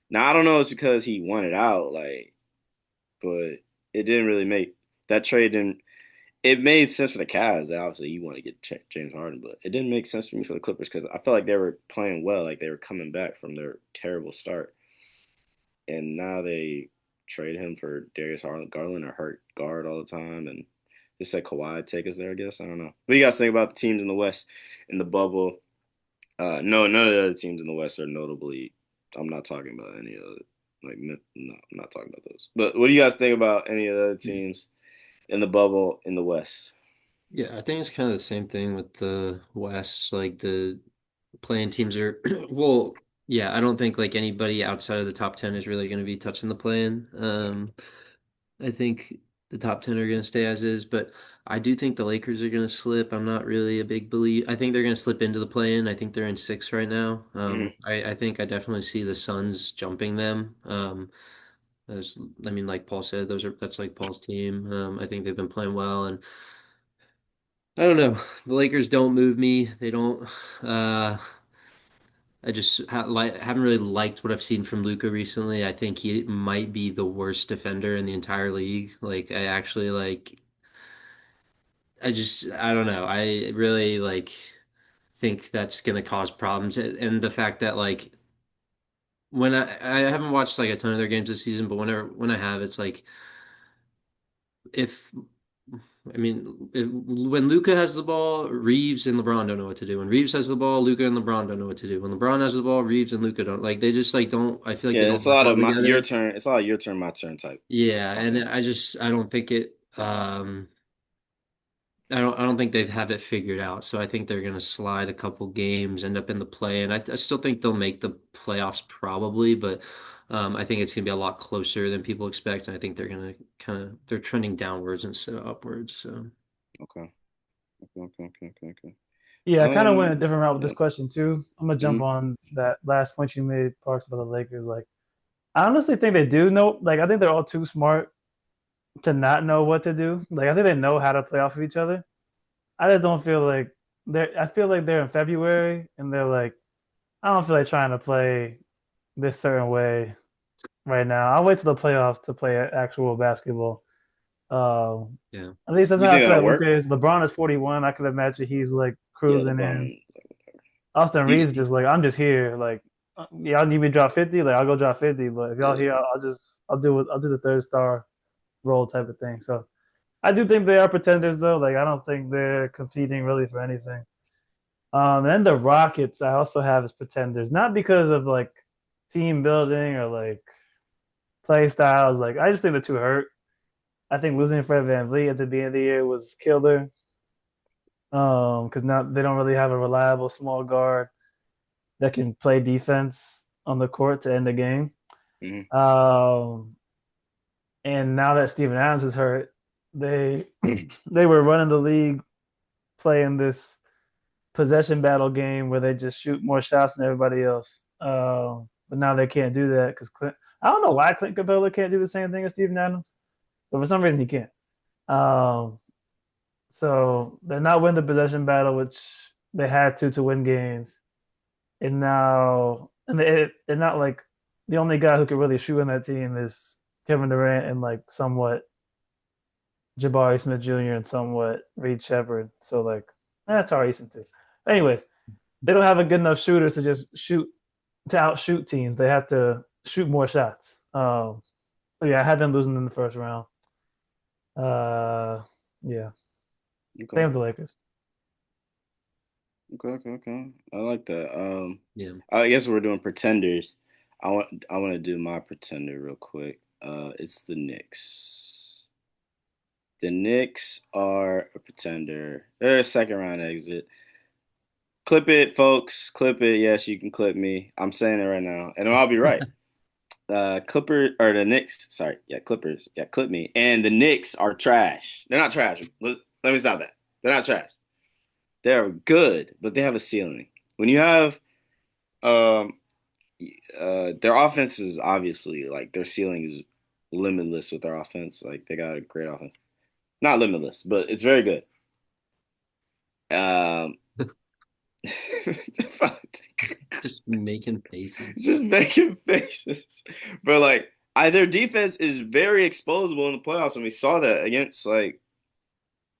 S1: Now I don't know if it's because he wanted out, like, but it didn't really make that trade didn't. It made sense for the Cavs. Obviously, you want to get James Harden, but it didn't make sense for me for the Clippers because I felt like they were playing well, like they were coming back from their terrible start, and now they trade him for Darius Garland, a hurt guard all the time, and just said Kawhi take us there. I guess I don't know. What do you guys think about the teams in the West in the bubble? No, none of the other teams in the West are notably. I'm not talking about any of like no, I'm not talking about those. But what do you guys think about any of the other teams in the bubble in the West?
S3: Yeah, I think it's kind of the same thing with the West. Like the playing teams are, well, yeah, I don't think like anybody outside of the top 10 is really going to be touching the play-in. I think the top 10 are going to stay as is, but I do think the Lakers are going to slip. I'm not really a big believer. I think they're going to slip into the play-in. I think they're in six right now.
S1: Hmm.
S3: I think I definitely see the Suns jumping them. As, I mean, like Paul said, that's like Paul's team. I think they've been playing well, and I don't know. The Lakers don't move me. They don't. Uh, I just haven't really liked what I've seen from Luca recently. I think he might be the worst defender in the entire league. Like I actually like I don't know. I really like think that's going to cause problems. And the fact that like when I haven't watched like a ton of their games this season, but when I have, it's like if I mean, when Luca has the ball, Reeves and LeBron don't know what to do. When Reeves has the ball, Luca and LeBron don't know what to do. When LeBron has the ball, Reeves and Luca don't like. They just like don't. I feel like
S1: Yeah,
S3: they don't
S1: it's a
S3: work
S1: lot
S3: well
S1: of your
S3: together.
S1: turn. It's a lot of your turn, my turn type
S3: Yeah, and
S1: offense.
S3: I don't think it. I don't think they have it figured out. So I think they're going to slide a couple games, end up in the play, and I still think they'll make the playoffs probably, but I think it's going to be a lot closer than people expect, and I think they're going to they're trending downwards instead of upwards. So
S1: Okay. Okay.
S2: Yeah, I kind of went a
S1: Um,
S2: different route with this
S1: yeah.
S2: question too. I'm gonna jump
S1: Hmm.
S2: on that last point you made, Parks, about the Lakers. Like, I honestly think they do know. Like, I think they're all too smart to not know what to do. Like, I think they know how to play off of each other. I just don't feel like they're. I feel like they're in February and they're like, I don't feel like trying to play this certain way right now. I'll wait till the playoffs to play actual basketball.
S3: yeah,
S2: At least that's
S1: You
S2: how I
S1: think
S2: feel
S1: that'll
S2: like
S1: work?
S2: Luka is. LeBron is 41. I could imagine he's like
S1: Yeah,
S2: cruising in.
S1: LeBron.
S2: Austin
S1: You,
S2: Reeves just like, I'm just here. Like, y'all need me to drop 50. Like, I'll go drop 50. But if y'all
S1: yeah.
S2: here, I'll do the third star role type of thing. So I do think they are pretenders though. Like, I don't think they're competing really for anything. And the Rockets I also have as pretenders, not because of like team building or like play styles. Like, I just think they're too hurt. I think losing Fred VanVleet at the beginning of the year was killer. Because now they don't really have a reliable small guard that can play defense on the court to end the game.
S1: Hmm.
S2: Um, and now that Steven Adams is hurt, they they were running the league playing this possession battle game where they just shoot more shots than everybody else. But now they can't do that because I don't know why Clint Capella can't do the same thing as Steven Adams, but for some reason he can't. Um, so they're not winning the possession battle, which they had to win games. And now, and not like the only guy who could really shoot in that team is Kevin Durant and like somewhat Jabari Smith Jr. and somewhat Reed Shepard. So like that's Tari Eason too. Anyways, they don't have a good enough shooters to just shoot to outshoot teams. They have to shoot more shots. So yeah, I had them losing in the first round. Uh, yeah,
S1: Okay.
S2: same with the Lakers.
S1: Okay. I like that.
S3: yeah.
S1: I guess we're doing pretenders. I want to do my pretender real quick. It's the Knicks. The Knicks are a pretender. They're a second round exit. Clip it, folks. Clip it. Yes, you can clip me. I'm saying it right now, and I'll be right. Clipper or the Knicks. Sorry, yeah, Clippers. Yeah, clip me. And the Knicks are trash. They're not trash. Let me stop that. They're not trash. They're good, but they have a ceiling. When you have um their offense is obviously like their ceiling is limitless with their offense. Like they got a great offense. Not limitless, but it's very good. Um
S3: Just making faces.
S1: just making faces. But like their defense is very exposable in the playoffs, and we saw that against like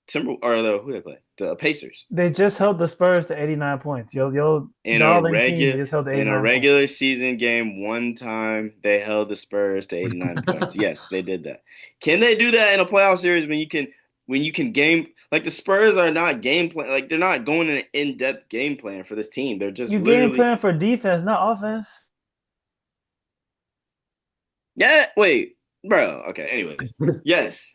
S1: Timber or who they play? The Pacers.
S2: They just held the Spurs to 89 points. Your
S1: In a
S2: darling team
S1: regular
S2: just held to
S1: in a
S2: 89 points.
S1: regular season game, one time they held the Spurs to 89 points. Yes, they did that. Can they do that in a playoff series when you can game like the Spurs are not game plan like they're not going in an in-depth game plan for this team. They're just
S2: You game
S1: literally
S2: plan for defense, not offense.
S1: yeah, wait, bro. Okay, anyways. Yes.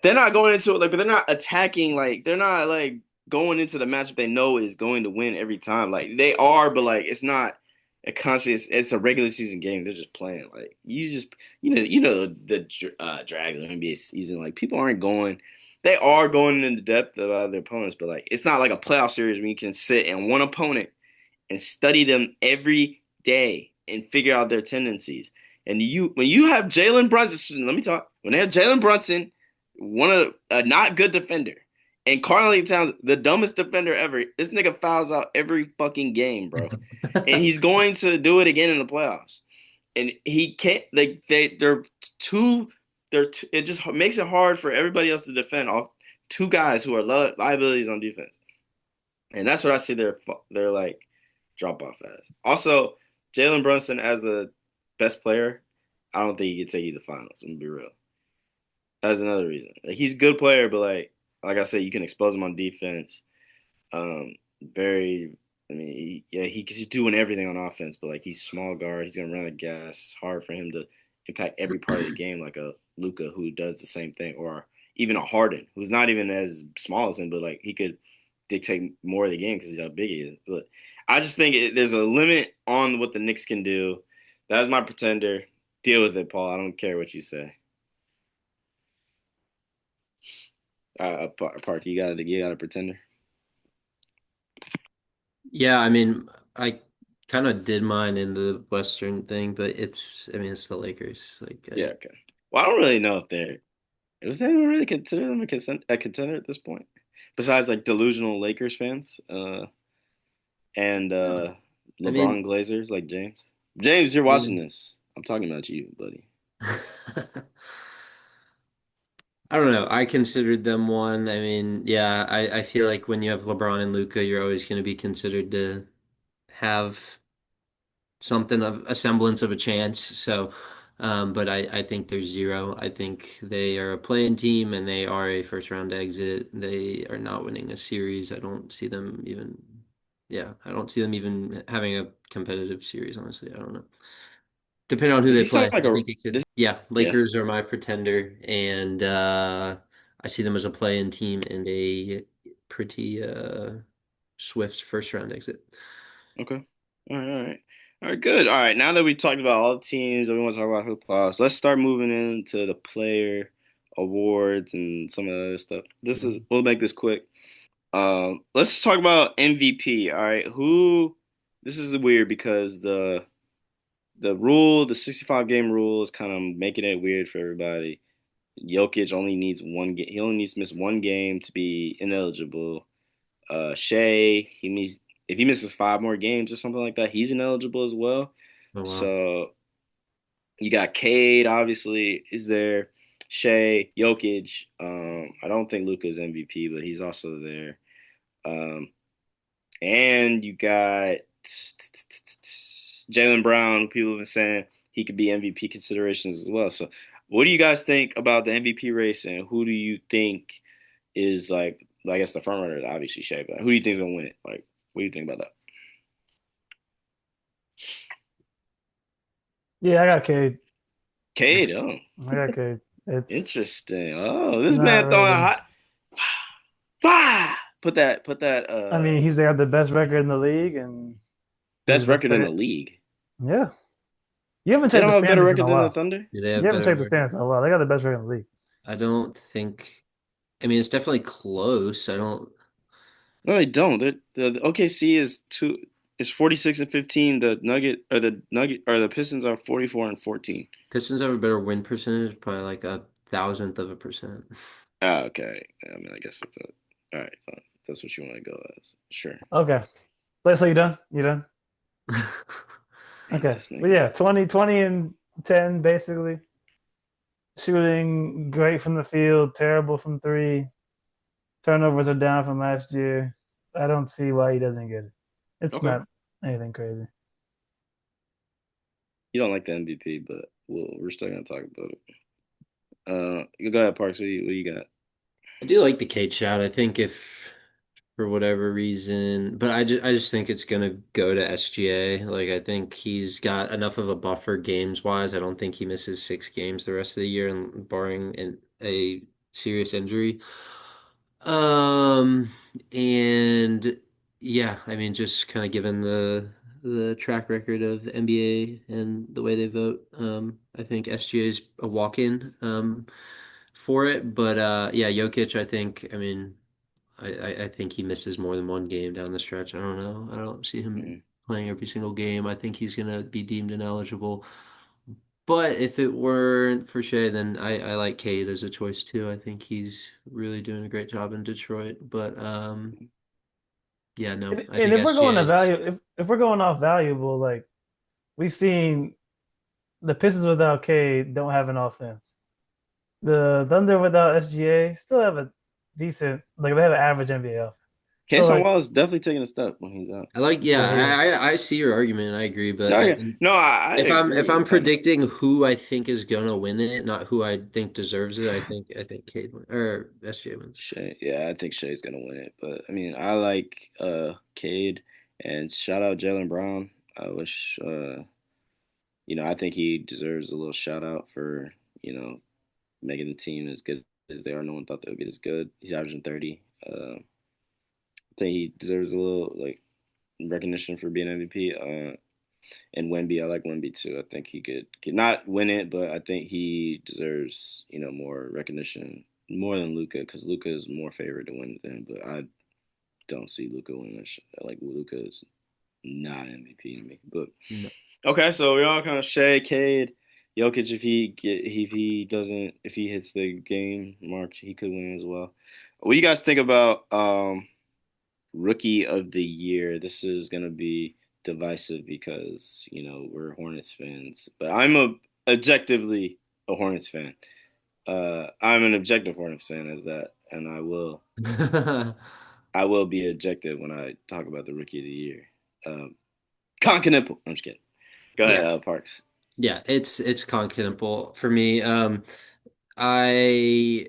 S1: They're not going into it like but they're not attacking like they're not like going into the matchup they know is going to win every time. Like they are, but like it's not a conscious it's a regular season game. They're just playing. Like you just the drags of the NBA season. Like people aren't going they are going into depth of their opponents, but like it's not like a playoff series where you can sit and one opponent and study them every day and figure out their tendencies. And when you have Jalen Brunson, let me talk. When they have Jalen Brunson, one of a not good defender, and Karl Towns, the dumbest defender ever, this nigga fouls out every fucking game, bro. And he's going to do it again in the playoffs. And he can't like they're too it just makes it hard for everybody else to defend off two guys who are liabilities on defense. And that's what I see their like drop off as. Also, Jalen Brunson as a best player, I don't think he could take you to the finals. I'm gonna be real. That's another reason. Like, he's a good player, but like I said, you can expose him on defense. Um, very. I mean, he's doing everything on offense, but like he's small guard. He's gonna run a gas. It's hard for him to impact every part of the game like a Luka who does the same thing, or even a Harden who's not even as small as him, but like he could dictate more of the game because he's how big he is. But I just think there's a limit on what the Knicks can do. That's my pretender. Deal with it, Paul. I don't care what you say. Park, you got a pretender.
S3: Yeah, I mean, I kind of did mine in the Western thing, but I mean, it's the Lakers.
S1: Yeah, okay. Well, I don't really know if they're. Was anyone really consider them a contender at this point? Besides, like delusional Lakers fans, and
S3: I mean,
S1: LeBron Glazers like James. James, you're watching
S3: yeah.
S1: this. I'm talking about you, buddy.
S3: I don't know. I considered them one. I mean, yeah, I feel like when you have LeBron and Luca, you're always going to be considered to have something of a semblance of a chance. So, but I think there's zero. I think they are a playing team and they are a first round exit. They are not winning a series. I don't see them even, yeah, I don't see them even having a competitive series, honestly. I don't know. Depending on who
S1: Does
S3: they
S1: he sound
S3: play,
S1: like
S3: I
S1: a
S3: think it could.
S1: this?
S3: Yeah,
S1: Yeah.
S3: Lakers are my pretender, and I see them as a play-in team and a pretty swift first round exit.
S1: Okay. All right. Good. All right. Now that we talked about all the teams, we want to talk about hoop playoffs. Let's start moving into the player awards and some of the other stuff. We'll make this quick. Let's talk about MVP. All right. This is weird because the 65 game rule is kind of making it weird for everybody. Jokic only needs one game. He only needs to miss one game to be ineligible. Shea, if he misses five more games or something like that, he's ineligible as well.
S3: Oh wow.
S1: So you got Cade, obviously, is there. Shea, Jokic. I don't think Luka's MVP, but he's also there. Um, and you got Jalen Brown. People have been saying he could be MVP considerations as well. So, what do you guys think about the MVP race, and who do you think is like? I guess the front runner is obviously Shea, but who do you think is gonna win it? Like, what do you think about that?
S2: Yeah, I got Cade.
S1: Cade, oh,
S2: I got Cade. It's
S1: interesting. Oh, this
S2: not
S1: man throwing
S2: really.
S1: hot. Fire! put that
S2: I mean, they have the best record in the league, and he's the
S1: best
S2: best
S1: record in
S2: player.
S1: the league.
S2: Yeah, you haven't
S1: They
S2: checked
S1: don't
S2: the
S1: have a better
S2: standings in
S1: record
S2: a
S1: than the
S2: while.
S1: Thunder?
S3: Do they
S2: You
S3: have
S2: haven't
S3: better
S2: checked the
S3: record?
S2: standings in a while. They got the best record in the league.
S3: I don't think. I mean, it's definitely close. I don't.
S1: No, they don't. The OKC is 46 and 15. The Pistons are 44 and 14.
S3: Pistons have a better win percentage, probably like a thousandth of a percent.
S1: Ah, okay. I mean, I guess all right, fine. That's what you want to go as. Sure.
S2: Okay, so you done? You done?
S1: I hate
S2: Okay,
S1: this
S2: but
S1: nigga.
S2: yeah, 20 and 10 basically. Shooting great from the field, terrible from three. Turnovers are down from last year. I don't see why he doesn't get it. It's
S1: Okay.
S2: not anything crazy.
S1: You don't like the MVP, but we're still gonna talk about it. You go ahead, Parks. What you got?
S3: I do like the Cade shot. I think if for whatever reason, but I just think it's gonna go to SGA. Like I think he's got enough of a buffer games wise. I don't think he misses 6 games the rest of the year, and barring a serious injury. Um, and yeah, I mean, just kind of given the track record of the NBA and the way they vote, I think SGA is a walk-in for it. But yeah, Jokic, I think, I mean, I think he misses more than one game down the stretch. I don't know. I don't see him
S1: Mm,
S3: playing every single game. I think he's gonna be deemed ineligible. But if it weren't for Shea, then I like Cade as a choice too. I think he's really doing a great job in Detroit. But yeah, no, I
S2: And
S3: think
S2: if we're going to
S3: SGA.
S2: value, if we're going off valuable, like we've seen the Pistons without K don't have an offense. The Thunder without SGA still have a decent, like they have an average NBA offense. So
S1: Kason
S2: like,
S1: Wallace is definitely taking a step when he's out.
S3: I like, yeah,
S2: yeah, he is.
S3: I see your argument. I agree, but
S1: No, yeah. No, I
S3: if
S1: agree.
S3: I'm predicting who I think is gonna win it, not who I think deserves it, I think Cade or SGA wins.
S1: Yeah, I think Shea's gonna win it. But I mean, I like Cade and shout out Jalen Brown. I wish I think he deserves a little shout out for you know making the team as good as they are. No one thought they would be this good. He's averaging 30. I think he deserves a little like recognition for being MVP. And Wemby, I like Wemby too. I think he could not win it, but I think he deserves more recognition more than Luca because Luca is more favored to win than him. But I don't see Luca winning. Like Luca is not MVP to me. But
S3: No.
S1: okay, so we all kind of Shea, Cade, Jokic. If he hits the game mark, he could win as well. What do you guys think about Rookie of the Year? This is gonna be divisive because we're Hornets fans, but objectively a Hornets fan. I'm an objective Hornets fan as that, and I will be objective when I talk about the Rookie of the Year. Um, Continental. I'm just kidding. Go ahead,
S3: Yeah,
S1: Parks.
S3: yeah, it's Continental for me. I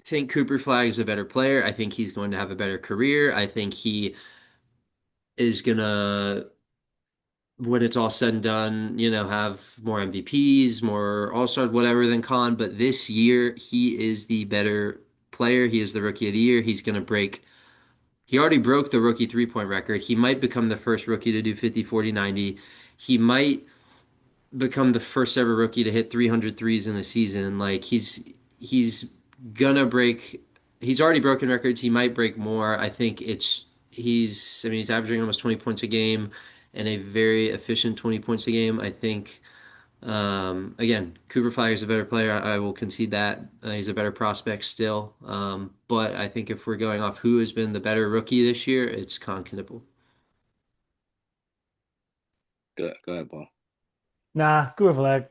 S3: think Cooper Flag is a better player. I think he's going to have a better career. I think he is gonna, when it's all said and done, have more MVPs, more All-Stars, whatever than Con. But this year, he is the better player. He is the Rookie of the Year. He's gonna break. He already broke the rookie three-point record. He might become the first rookie to do 50, 40, 90. He might become the first ever rookie to hit 300 threes in a season. Like he's gonna break. He's already broken records. He might break more. I think he's. I mean, he's averaging almost 20 points a game and a very efficient 20 points a game. I think. Again, Cooper Flag is a better player. I will concede that. He's a better prospect still. But I think if we're going off who has been the better rookie this year, it's Con Knipple.
S1: Go ahead, Paul.
S2: Nah, Cooper Flag.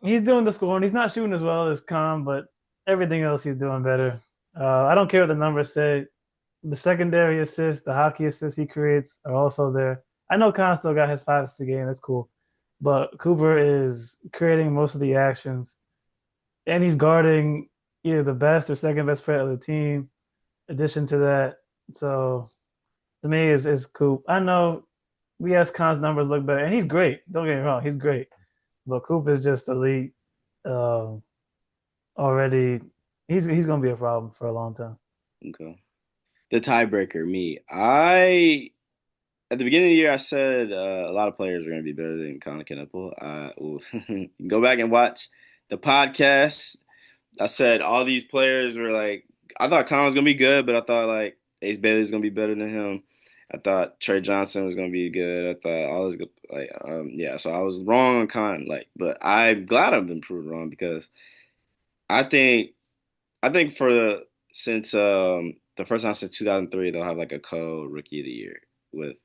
S2: He's doing the scoring. He's not shooting as well as Khan, but everything else he's doing better. I don't care what the numbers say. The secondary assists, the hockey assists he creates are also there. I know Khan still got his 5 assists a game. That's cool, but Cooper is creating most of the actions, and he's guarding either the best or second best player of the team. Addition to that, so to me, is Coop. I know yes, Khan's numbers look better, and he's great. Don't get me wrong, he's great, but Coop is just elite. Um, already, he's gonna be a problem for a long time.
S1: Okay. The tiebreaker, me. I At the beginning of the year, I said a lot of players are going to be better than Colin Knuckle. You can go back and watch the podcast. I said all these players were like, I thought Colin was going to be good, but I thought like Ace Bailey was going to be better than him. I thought Trey Johnson was going to be good. I thought all this good, like, yeah. So I was wrong on Colin, like, but I'm glad I've been proved wrong because I think I think for since the first time since 2003 they'll have like a co rookie of the year with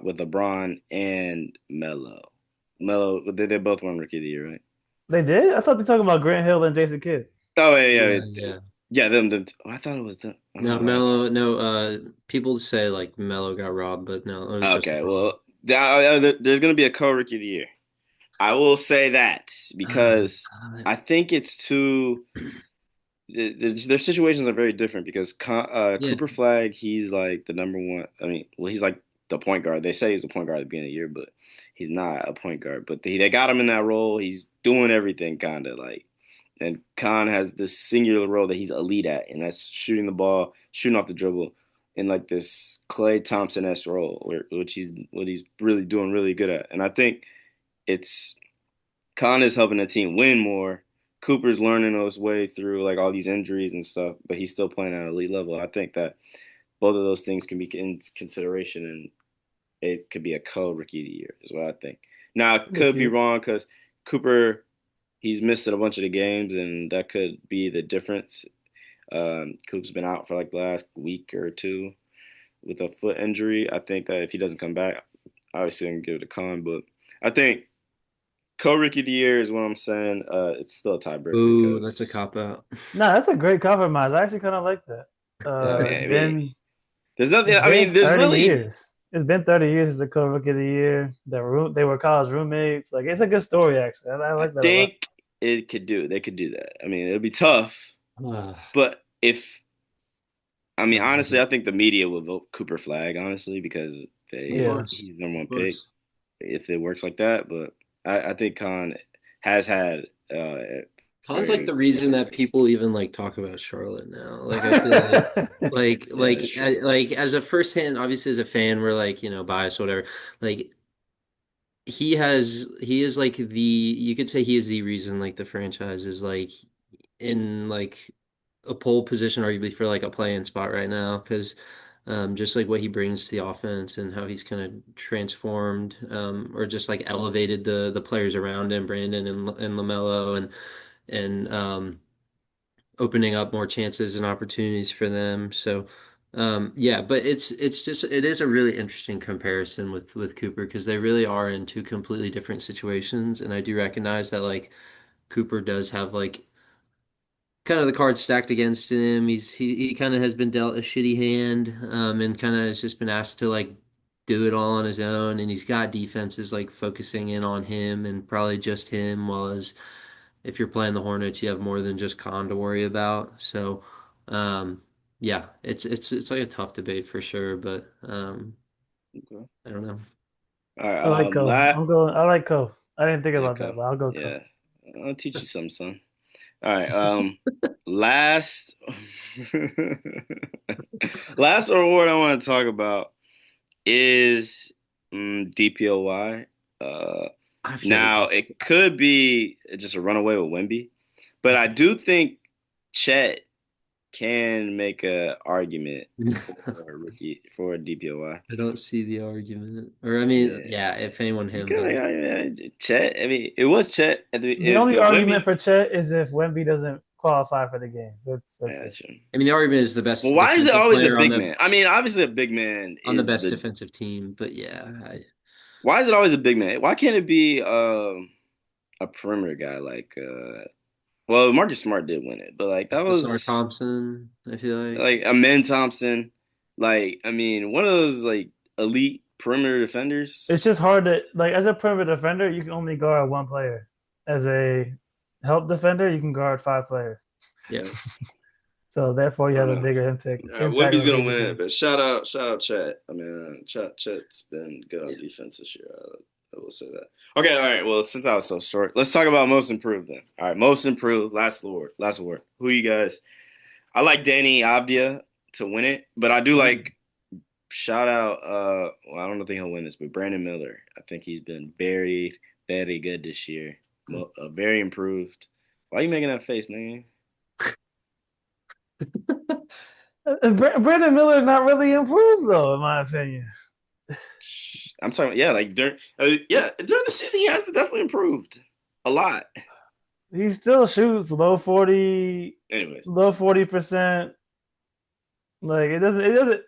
S1: with LeBron and Melo. Melo, they both won Rookie of the Year, right?
S2: They did? I thought they were talking about Grant Hill and Jason Kidd.
S1: Oh yeah,
S3: Yeah,
S1: yeah,
S3: yeah.
S1: yeah. Them. Oh, I thought it was them.
S3: No,
S1: Oh,
S3: Melo, no, people say like Melo got robbed, but no, it was just
S1: okay.
S3: LeBron.
S1: Well, there's gonna be a co-Rookie of the Year. I will say that
S3: Oh my
S1: because
S3: God.
S1: I think it's too. Their situations are very different because
S3: Yeah.
S1: Cooper Flag, he's like the number one. I mean, well, he's like the point guard. They say he's the point guard at the beginning of the year, but he's not a point guard. But they got him in that role. He's doing everything kind of like. And Khan has this singular role that he's elite at, and that's shooting the ball, shooting off the dribble, in like this Klay Thompson-esque role, which he's really doing really good at. And I think it's Khan is helping the team win more. Cooper's learning his way through like all these injuries and stuff, but he's still playing at an elite level. I think that both of those things can be in consideration, and it could be a co-rookie of the year, is what I think. Now, I
S2: Be
S1: could be
S2: cute.
S1: wrong because Cooper, he's missed a bunch of the games, and that could be the difference. Coop's been out for like the last week or two with a foot injury. I think that if he doesn't come back, obviously I can give it a con, but I think co-rookie of the year is what I'm saying. It's still a tiebreaker
S3: Ooh, that's a
S1: because
S3: cop out.
S2: No, that's a great compromise. I actually kind of like that.
S1: yeah,
S2: It's
S1: I mean,
S2: been
S1: there's nothing.
S2: it's
S1: I mean,
S2: been
S1: there's
S2: 30
S1: really.
S2: years. It's been 30 years since the co-rookie of the year. They were college roommates. Like it's a good story actually. I
S1: I
S2: like that a lot.
S1: think they could do that. I mean, it'll be tough, but if I mean, honestly, I think the media will vote Cooper Flag, honestly, because
S3: Of
S2: Yeah.
S3: course,
S1: he's number one
S3: of
S1: pick
S3: course.
S1: if it works like that. But I think Khan has had
S3: Khan's like
S1: very
S3: the reason that
S1: different.
S3: people even like talk about Charlotte now. Like I feel like
S1: Yeah, that's true.
S3: like as a firsthand, obviously as a fan, we're like, biased, whatever. Like he is like the you could say he is the reason like the franchise is like in like a pole position arguably for like a play-in spot right now because just like what he brings to the offense and how he's kind of transformed or just like elevated the players around him, Brandon and LaMelo and opening up more chances and opportunities for them. So yeah, but it's just it is a really interesting comparison with Cooper because they really are in two completely different situations, and I do recognize that like Cooper does have like kind of the cards stacked against him. He kind of has been dealt a shitty hand, and kind of has just been asked to like do it all on his own. And he's got defenses like focusing in on him and probably just him. While as if you're playing the Hornets, you have more than just Khan to worry about. So, yeah, it's like a tough debate for sure. But
S1: Okay.
S3: I don't know.
S1: All
S2: I like
S1: right.
S2: Co. I'm going. I like Co. I didn't think about that,
S1: Okay.
S2: but I'll go Co.
S1: Yeah, I'll teach you something, son. All right. Last last award I want to talk about is DPOY. Uh,
S3: I feel like
S1: Now it could be just a runaway with Wemby, but I do think Chet can make a argument for a rookie for a DPOY.
S3: I don't see the argument. Or I mean,
S1: Yeah,
S3: yeah, if anyone
S1: you
S3: him,
S1: can
S3: but
S1: make an argument. Chet. I mean, it was Chet at
S2: The only
S1: but
S2: argument
S1: Wemby.
S2: for Chet is if Wemby doesn't qualify for the game. That's
S1: Yeah,
S2: it.
S1: sure.
S3: I mean the argument is the
S1: Well,
S3: best
S1: why is it
S3: defensive
S1: always a
S3: player
S1: big man? I mean, obviously a big man
S3: on the
S1: is
S3: best
S1: the.
S3: defensive team, but yeah,
S1: Why is it always a big man? Why can't it be a perimeter guy like well, Marcus Smart did win it, but like that
S3: Basar
S1: was
S3: Thompson, I feel like.
S1: like Amen Thompson. Like I mean, one of those like elite perimeter defenders.
S2: It's just hard to like as a perimeter defender, you can only guard one player. As a help defender, you can guard five players.
S3: Yeah.
S2: So therefore, you
S1: I don't
S2: have a
S1: know.
S2: bigger impact
S1: Wemby's
S2: on
S1: gonna
S2: who you
S1: win it,
S2: can.
S1: but shout out Chet. I mean, Chet's been good on defense this year. I will say that. Okay, all right. Well, since I was so short, let's talk about most improved then. All right, most improved. Last award. Last award. Who you guys? I like Danny Avdia to win it, but I do
S3: Mm.
S1: like shout out. Well, I don't think he'll win this, but Brandon Miller. I think he's been very, very good this year. Very improved. Why are you making that face, nigga?
S2: Brandon Miller not really improved though, in my opinion.
S1: I'm talking. Yeah, like during. During the season, he has definitely improved a lot.
S2: He still shoots
S1: Anyways,
S2: low 40%. Like it doesn't.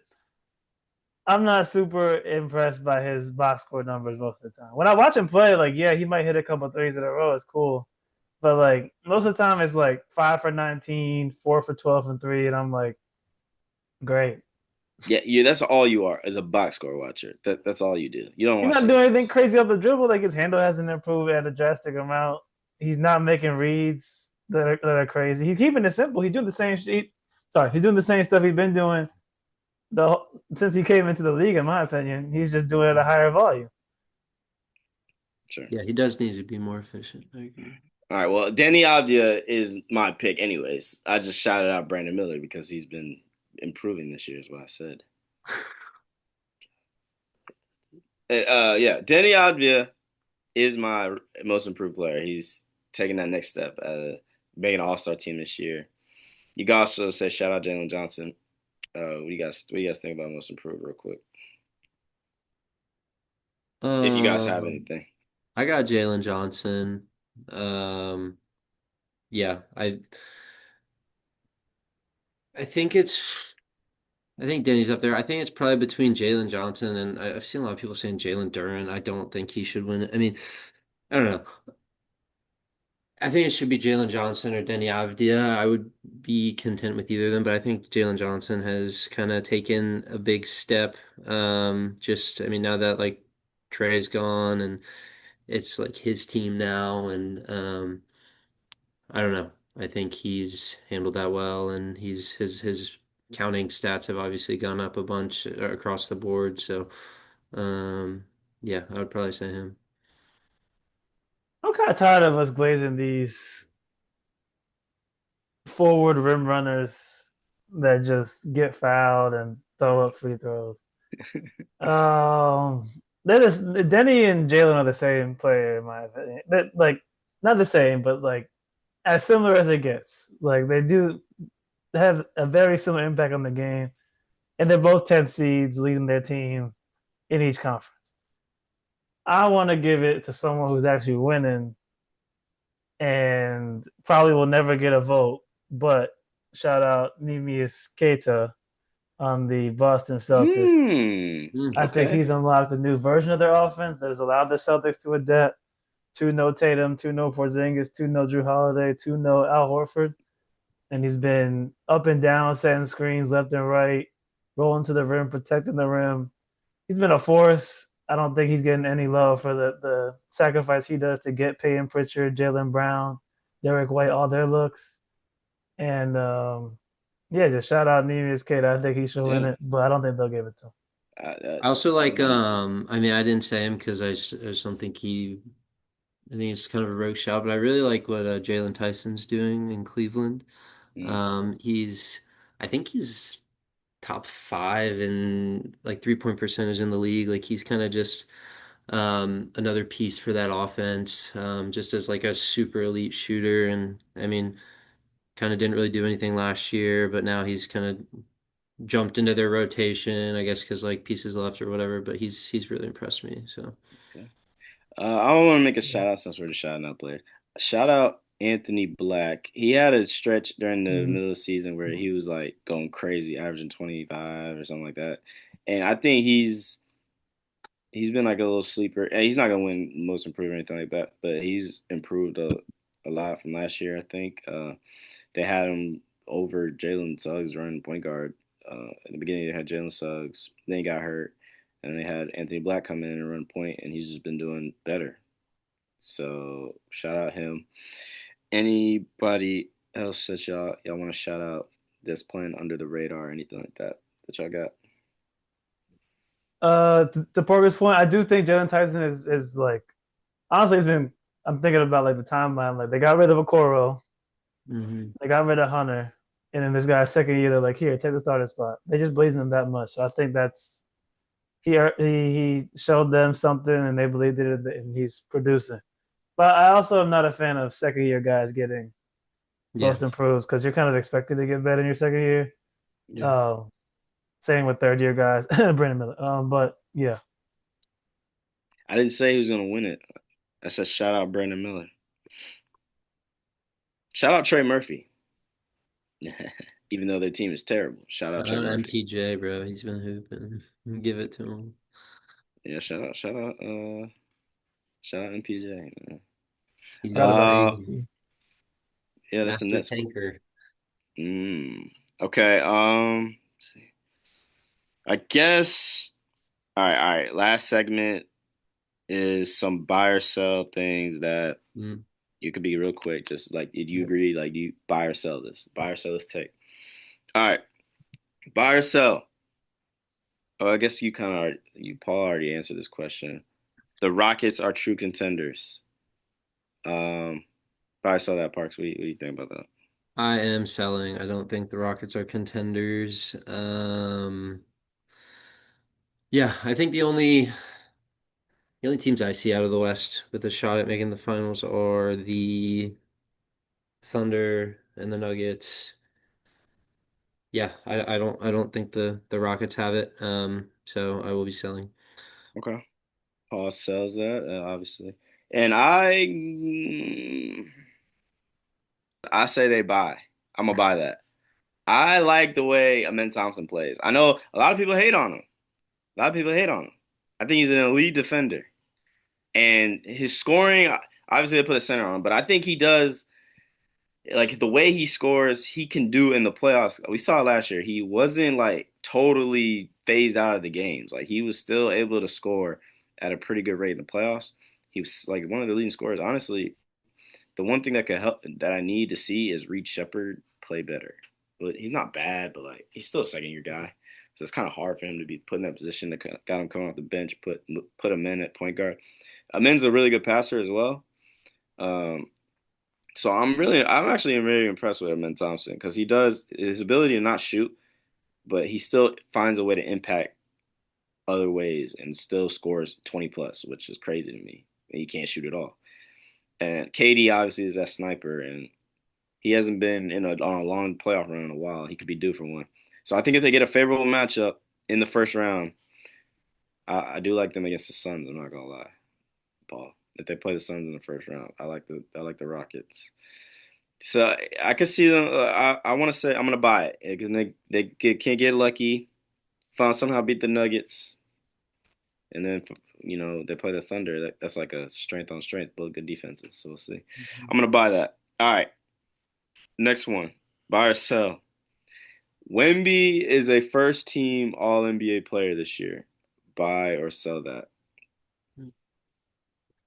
S2: I'm not super impressed by his box score numbers most of the time. When I watch him play, like yeah, he might hit a couple threes in a row. It's cool, but like most of the time, it's like 5 for 19, 4 for 12 and three, and I'm like, great.
S1: yeah, that's all you are as a box score watcher. That's all you do. You don't
S2: He's
S1: watch
S2: not
S1: the.
S2: doing anything crazy off the dribble. Like his handle hasn't improved at a drastic amount. He's not making reads that are crazy. He's keeping it simple. He's doing the same. He's doing the same stuff he's been doing the since he came into the league. In my opinion, he's just doing it at a higher volume.
S1: Sure.
S3: Yeah, he does need to be more efficient. I agree.
S1: All right. Well, Danny Avdia is my pick, anyways. I just shouted out Brandon Miller because he's been improving this year, is what I said. Yeah, Danny Avdia is my most improved player. He's taking that next step, making an All Star team this year. You can also say shout out Jalen Johnson. What do you guys think about most improved, real quick? If you guys have
S3: Um,
S1: anything.
S3: I got Jalen Johnson. Um, yeah, I think it's I think Danny's up there. I think it's probably between Jalen Johnson and I've seen a lot of people saying Jalen Duren. I don't think he should win it. I mean, I don't know. I think it should be Jalen Johnson or Denny Avdia. I would be content with either of them, but I think Jalen Johnson has kind of taken a big step. I mean, now that like Trey's gone and it's like his team now, and I don't know. I think he's handled that well, and his counting stats have obviously gone up a bunch across the board. So, um, yeah, I would probably say him.
S2: I'm kind of tired of us glazing these forward rim runners that just get fouled and throw up free throws. Um, that is Denny and Jalen are the same player in my opinion. That like not the same, but like as similar as it gets. Like they do have a very similar impact on the game, and they're both 10 seeds leading their team in each conference. I want to give it to someone who's actually winning and probably will never get a vote, but shout out Nemius Keita on the Boston Celtics. I think
S1: Okay.
S2: he's unlocked a new version of their offense that has allowed the Celtics to adapt to no Tatum, to no Porzingis, to no Drew Holiday, to no Al Horford. And he's been up and down, setting screens left and right, rolling to the rim, protecting the rim. He's been a force. I don't think he's getting any love for the sacrifice he does to get Peyton Pritchard, Jalen Brown, Derek White, all their looks. And yeah, just shout out Neemias Kate. I think he should win
S1: Yeah.
S2: it, but I don't think they'll give it to him.
S3: I also
S1: I
S3: like,
S1: agree.
S3: I mean, I didn't say him because I just don't think I think it's kind of a rogue shot, but I really like what Jalen Tyson's doing in Cleveland.
S1: Mm,
S3: He's, I think he's top five in like 3-point percentage in the league. Like he's kind of just another piece for that offense, just as like a super elite shooter. And I mean, kind of didn't really do anything last year, but now he's kind of jumped into their rotation, I guess, because like pieces left or whatever. But he's really impressed me. So.
S1: okay. I want to make a
S2: Yeah.
S1: shout out since we're just shouting out players. Shout out Anthony Black. He had a stretch during the
S2: Mhm.
S1: middle of the season where he was like going crazy, averaging 25 or something like that. And I think he's been like a little sleeper. And he's not gonna win most improved or anything like that, but he's improved a lot from last year. I think they had him over Jalen Suggs running point guard. At the beginning, they had Jalen Suggs. Then he got hurt, and they had Anthony Black come in and run point, and he's just been doing better. So shout out him. Anybody else that y'all want to shout out that's playing under the radar or anything like that y'all got?
S2: To Porter's point, I do think Jalen Tyson is like honestly, it's been. I'm thinking about like the timeline. Like they got rid of Okoro,
S3: Hmm.
S2: they got rid of Hunter. And then this guy's second year, they're like, here, take the starting spot. They just believe in him that much. So I think that's he showed them something, and they believed it, and he's producing. But I also am not a fan of second year guys getting
S3: Yeah.
S2: most improved because you're kind of expected to get better in your second year.
S3: Yeah.
S2: Um, Same with third year guys, Brandon Miller. But yeah,
S1: I didn't say he was gonna win it. I said shout out Brandon Miller. Shout out Trey Murphy. Even though their team is terrible. Shout out Trey Murphy.
S3: MPJ, bro. He's been hooping. Give it to him.
S1: Yeah, shout out MPJ, man.
S3: He's
S2: forgot
S3: been
S2: about
S1: Uh,
S3: crazy.
S2: MVP.
S1: yeah, that's the
S3: Master
S1: Nets.
S3: tanker.
S1: Okay. Let's see. I guess. All right, all right. Last segment is some buy or sell things that
S3: Mm.
S1: you could be real quick. Just like, did you agree? Like, do you buy or sell this? Buy or sell this take. All right, buy or sell. Oh, I guess you kind of Paul already answered this question. The Rockets are true contenders. Um, buy or sell that, Parks. What do you think about that?
S3: I am selling. I don't think the Rockets are contenders. Yeah, I think the only teams I see out of the West with a shot at making the finals are the Thunder and the Nuggets. Yeah, I don't think the Rockets have it. So I will be selling.
S1: Okay. Paul sells that, obviously. And I say they buy. I'm gonna buy that. I like the way Amen Thompson plays. I know a lot of people hate on him. A lot of people hate on him. I think he's an elite defender. And his scoring, obviously they put a center on him, but I think he does like the way he scores, he can do in the playoffs. We saw it last year. He wasn't like totally phased out of the games. Like he was still able to score at a pretty good rate in the playoffs. He was like one of the leading scorers. Honestly, the one thing that could help that I need to see is Reed Shepard play better. But he's not bad, but like he's still a second year guy. So it's kind of hard for him to be put in that position to got him coming off the bench, put him in at point guard. Amen's a really good passer as well. Um, so I'm actually really impressed with Amen Thompson because he does his ability to not shoot, but he still finds a way to impact other ways and still scores 20 plus, which is crazy to me. And he can't shoot at all. And KD obviously is that sniper, and he hasn't been on a long playoff run in a while. He could be due for one. So I think if they get a favorable matchup in the first round, I do like them against the Suns. I'm not gonna lie, Paul. If they play the Suns in the first round, I like the Rockets. So I could see them. I want to say I'm gonna buy it. And can't get lucky. Found somehow beat the Nuggets, and then they play the Thunder. That's like a strength on strength, both good defenses. So we'll see. I'm gonna buy that. All right, next one. Buy or sell. Wemby is a first team All NBA player this year. Buy or sell that.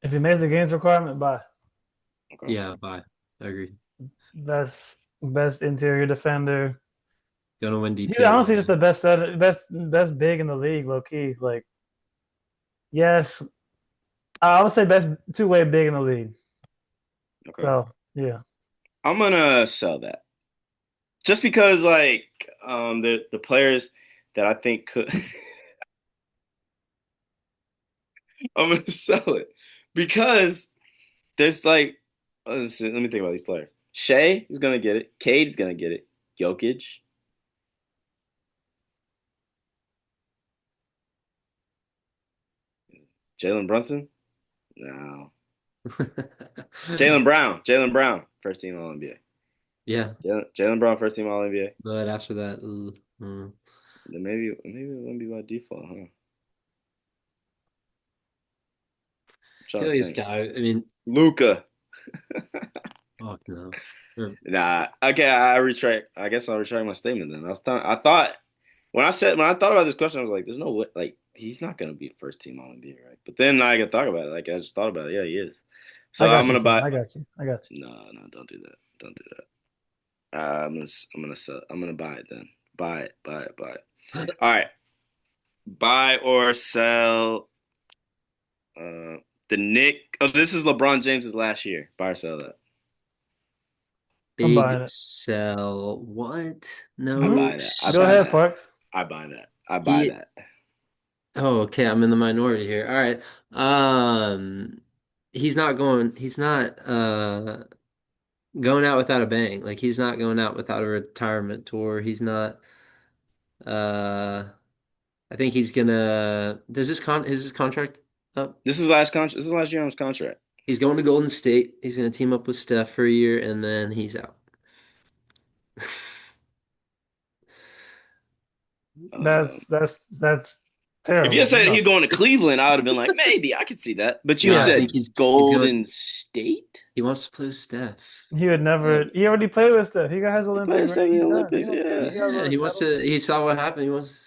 S2: if he makes the games requirement, bye.
S1: Okay.
S3: Yeah, bye. I agree.
S2: Best interior defender.
S3: Gonna win
S2: He's
S3: DPOY.
S2: honestly just the best big in the league, low key. Like, yes, I would say best two-way big in the league.
S1: Okay.
S2: So yeah,
S1: I'm gonna sell that just because like the players that I think could I'm gonna sell it because there's like let me think about these players. Shea is gonna get it. Cade is gonna get it. Jokic, Jalen Brunson, no. Jalen Brown, first team All NBA.
S3: Yeah,
S1: Jalen Brown, first team All NBA.
S3: but after that,
S1: Then maybe it wouldn't be by default, huh? I'm
S3: I feel
S1: trying to
S3: like it's
S1: think.
S3: got. I mean,
S1: Luca.
S3: fuck no. Or-
S1: Nah. Okay, I retract. I guess I'll retract my statement then. I thought when I thought about this question, I was like, "There's no way. Like, he's not gonna be first team All NBA, right?" But then I could talk about it. Like, I just thought about it. Yeah, he is. So
S2: I
S1: I'm
S2: got you,
S1: gonna
S2: son.
S1: buy.
S2: I got you. I got you.
S1: No, no, don't do that. Don't do that. I'm gonna sell. I'm gonna buy it then. Buy it. Buy it. Buy it. All right. Buy or sell. Uh, the Nick. Oh, this is LeBron James's last year. Buy or sell that.
S2: I'm
S3: Big
S2: buying it.
S3: sell. What?
S1: I
S2: Hmm.
S3: No
S1: buy that. I
S2: Go
S1: buy
S3: shit.
S2: ahead,
S1: that.
S2: Parks.
S1: I buy that. I buy
S3: He.
S1: that.
S3: Oh, okay. I'm in the minority here. All right. He's not going. He's not going out without a bang. Like he's not going out without a retirement tour. He's not. Uh, I think he's gonna. Does this con? Is his contract up?
S1: This is last year on his contract.
S3: He's going to Golden State. He's gonna team up with Steph for a year, and then he's out.
S1: Um,
S2: That's
S1: if you
S2: terrible.
S1: said
S2: No.
S1: he going to Cleveland, I would have been like, maybe I could see that. But you
S3: No, I
S2: Yeah.
S3: think
S1: said
S3: he's going.
S1: Golden State?
S3: He wants to play with Steph.
S2: He would
S1: Uh,
S2: never. He already played with stuff. He got his
S1: he
S2: Olympic
S1: played
S2: ring.
S1: stuff in the
S2: He's done.
S1: Olympics.
S2: He
S1: Yeah.
S2: got
S3: Yeah, he wants
S2: medals.
S3: to. He saw what happened.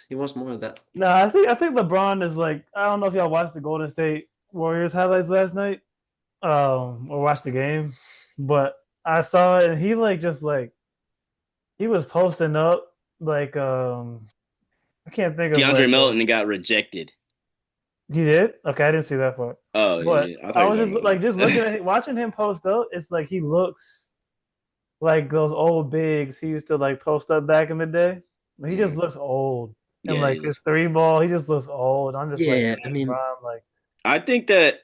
S3: He wants more of that.
S2: No, I think LeBron is like. I don't know if y'all watched the Golden State Warriors highlights last night, or watched the game, but I saw it and he like just like he was posting up like I can't think of
S1: DeAndre
S2: like
S1: Melton got rejected.
S2: he did. Okay, I didn't see that part,
S1: Oh,
S2: but
S1: yeah. I thought
S2: I
S1: you
S2: was
S1: were
S2: just
S1: talking
S2: like just
S1: about
S2: looking
S1: that.
S2: at watching him post up. It's like he looks like those old bigs he used to like post up back in the day. He just
S1: Mhm.
S2: looks old. And
S1: Yeah, he
S2: like his
S1: looks.
S2: three ball, he just looks old. I'm just like,
S3: Yeah, I
S2: man,
S3: mean,
S2: Bron, like
S1: I think that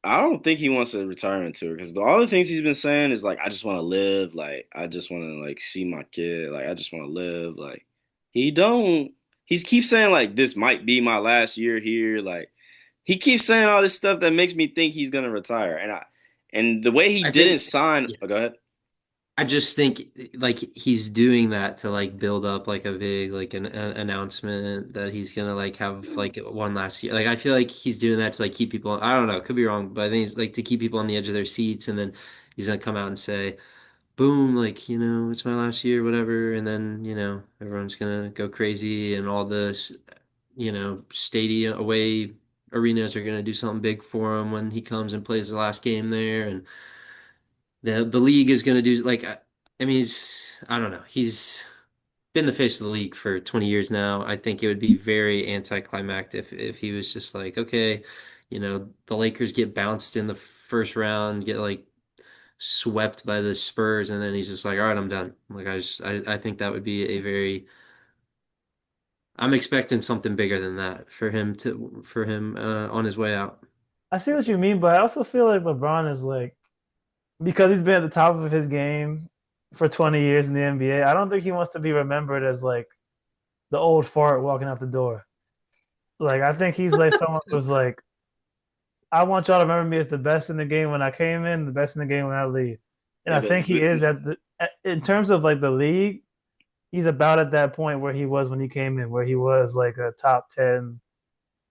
S1: I don't think he wants a retirement tour because all the things he's been saying is like, I just want to live. Like, I just want to like see my kid. Like, I just want to live. Like, he don't. He keeps saying like, this might be my last year here. Like, he keeps saying all this stuff that makes me think he's gonna retire. And the way he
S3: I
S1: didn't
S3: think.
S1: sign.
S3: Yeah,
S1: Oh, go ahead.
S3: I just think like he's doing that to like build up like a big like an announcement that he's gonna like have like one last year. Like I feel like he's doing that to like keep people. I don't know, could be wrong, but I think it's like to keep people on the edge of their seats, and then he's gonna come out and say, "Boom, like it's my last year, whatever," and then everyone's gonna go crazy, and all the stadium away arenas are gonna do something big for him when he comes and plays the last game there, and the league is gonna do like I mean I don't know, he's been the face of the league for 20 years now. I think it would be very anticlimactic if he was just like, okay, the Lakers get bounced in the first round, get like swept by the Spurs, and then he's just like, all right, I'm done. Like I think that would be a very I'm expecting something bigger than that for him on his way out.
S2: I see what you mean, but I also feel like LeBron is like because he's been at the top of his game for 20 years in the NBA. I don't think he wants to be remembered as like the old fart walking out the door. Like I think he's like someone who's like, I want y'all to remember me as the best in the game when I came in, the best in the game when I leave. And
S1: Yeah,
S2: I think he is in terms of like the league, he's about at that point where he was when he came in, where he was like a top 10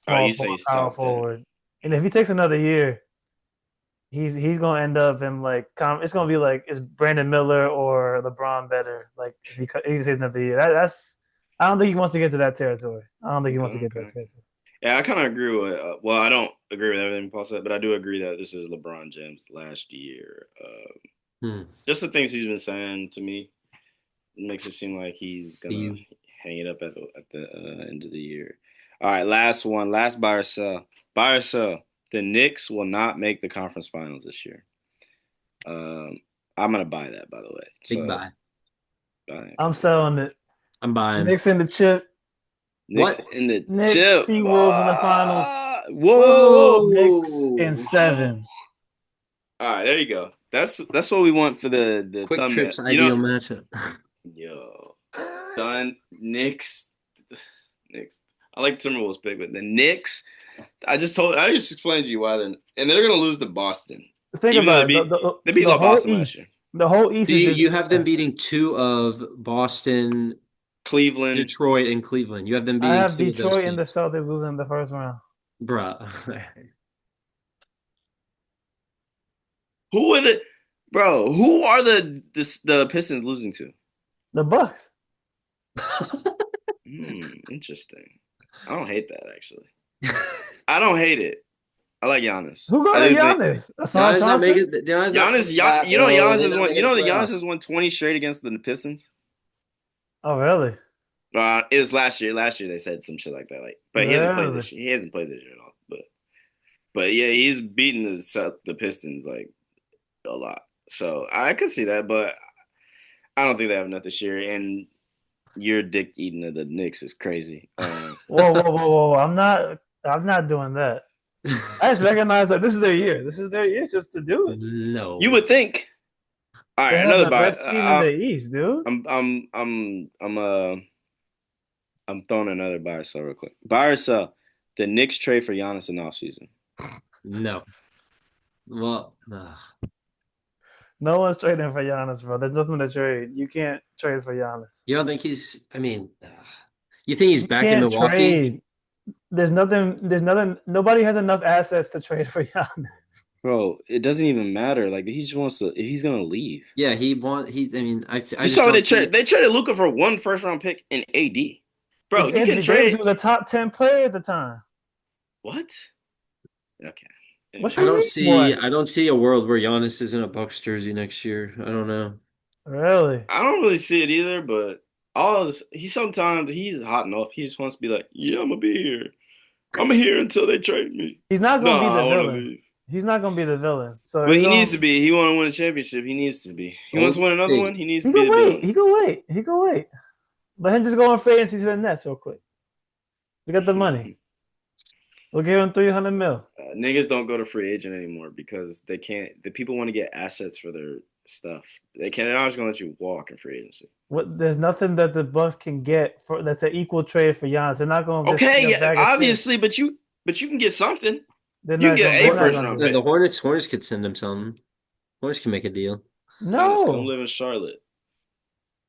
S1: oh,
S2: small
S1: you say
S2: forward,
S1: he's
S2: power
S1: top 10.
S2: forward. And if he takes another year, he's gonna end up in like it's gonna be like is Brandon Miller or LeBron better? Like if he takes another year, that's I don't think he wants to get to that territory. I don't think he
S1: Okay,
S2: wants to get to that
S1: okay.
S2: territory.
S1: Yeah, I kind of agree with. Well, I don't agree with everything Paul said, but I do agree that this is LeBron James' last year.
S3: Hmm.
S1: Just the things he's been saying to me makes it seem like he's
S3: To
S1: gonna
S3: you.
S1: hang it up at the end of the year. All right, last one, last buy or sell. Buy or sell. The Knicks will not make the conference finals this year. Um, I'm gonna buy that, by the way.
S3: Big
S1: So,
S3: buy.
S2: I'm
S1: okay.
S2: selling it.
S3: I'm buying.
S2: Knicks in the chip.
S1: Knicks
S3: What?
S1: in the
S2: Knicks,
S1: chip.
S2: T Wolves in the finals.
S1: Whoa!
S2: Knicks in
S3: Whoa!
S2: 7.
S1: All right, there you go. That's what we want for the
S3: Quick
S1: thumbnail.
S3: Trip's ideal matchup.
S1: Yo, done. Knicks. Knicks. I like Timberwolves pick, but the Knicks. I just explained to you why they're gonna lose to Boston,
S2: Think
S1: even though
S2: about it.
S1: they beat
S2: The whole
S1: Boston last
S2: East.
S1: year.
S2: The whole East
S3: So
S2: is
S3: you,
S2: just
S3: you have them
S2: defense.
S3: beating two of Boston,
S1: Cleveland.
S3: Detroit, and Cleveland. You have them
S2: I
S3: beating
S2: have
S3: two of those
S2: Detroit and the
S3: teams.
S2: Celtics losing the first round.
S3: Bruh.
S1: Who are the bro? Who are the Pistons losing to?
S2: The Bucks.
S1: Interesting. I don't hate that actually. I don't hate it. I like Giannis.
S2: Who
S1: I
S2: got
S1: do think
S2: Giannis? Hassan Thompson?
S3: Giannis not coming back,
S1: You know
S3: bro.
S1: Giannis
S3: They're
S1: has
S3: not
S1: won. You
S3: making the
S1: know that Giannis
S3: playoffs.
S1: has won 20 straight against the Pistons.
S2: Oh, really?
S1: It was last year. Last year they said some shit like that. Like, but he hasn't played
S2: Really?
S1: this year. He hasn't played this year at all. But yeah, he's beaten the Pistons like a lot. So I could see that. But I don't think they have enough this year, and your dick eating of the Knicks is crazy.
S2: Whoa, whoa, whoa, whoa! I'm not doing that. I just recognize that this is their year. This is their year just to do it.
S1: You
S3: No.
S1: would think. All
S2: They
S1: right,
S2: have
S1: another
S2: the
S1: buy.
S2: best team in the East, dude.
S1: I'm throwing another buy or sell real quick. Buy or sell. The Knicks trade for Giannis in offseason.
S3: No. Well,
S2: No one's trading for Giannis, bro. There's nothing to trade. You can't trade for Giannis.
S3: you don't think he's, I mean, you think he's
S2: You
S3: back in
S2: can't
S3: Milwaukee?
S2: trade. There's nothing. There's nothing. Nobody has enough assets to trade for Giannis.
S1: Bro, it doesn't even matter. Like he just wants to. If he's gonna leave.
S3: Yeah, I mean, I
S1: You
S3: just
S1: saw what
S3: don't
S1: they
S3: see.
S1: traded. They traded Luca for one first round pick in AD.
S2: It's
S1: Bro, you can
S2: Anthony Davis, who
S1: trade
S2: was a top 10 player at the time.
S1: what? Okay.
S2: What
S1: Anyway,
S2: you mean?
S3: I
S2: Was
S3: don't see a world where Giannis is in a Bucks jersey next year. I don't know.
S2: really?
S1: I don't really see it either, but all this, he sometimes he's hot enough. He just wants to be like, yeah, I'm gonna be here. I'm here until they trade me.
S2: He's not
S1: No,
S2: gonna be
S1: I
S2: the
S1: want to
S2: villain.
S1: leave.
S2: He's not gonna be the villain. So
S1: But
S2: he's
S1: he needs
S2: gonna.
S1: to be. He want to win a championship. He needs to be. He wants to
S3: Golden
S1: win another one.
S3: State.
S1: He needs
S2: He
S1: to be
S2: can
S1: the
S2: wait.
S1: villain.
S2: He can wait. He can wait. Let him just go on free agency to the Nets real quick. We got the money. We'll give him 300 mil.
S1: Niggas don't go to free agent anymore because they can't. The people want to get assets for their stuff. They can't. They're not just gonna let you walk in free agency.
S2: What? There's nothing that the Bucks can get for that's an equal trade for Giannis. They're not gonna just
S1: Okay,
S2: get a
S1: yeah,
S2: bag of chips.
S1: obviously, but you can get something.
S2: They're
S1: You can
S2: not
S1: get
S2: gonna.
S1: a
S2: They're not
S1: first
S2: gonna
S1: round
S2: do
S3: The
S1: pick.
S2: that.
S3: Hornets could send him something. Hornets can make a deal.
S1: Honest, come
S2: No.
S1: live in Charlotte.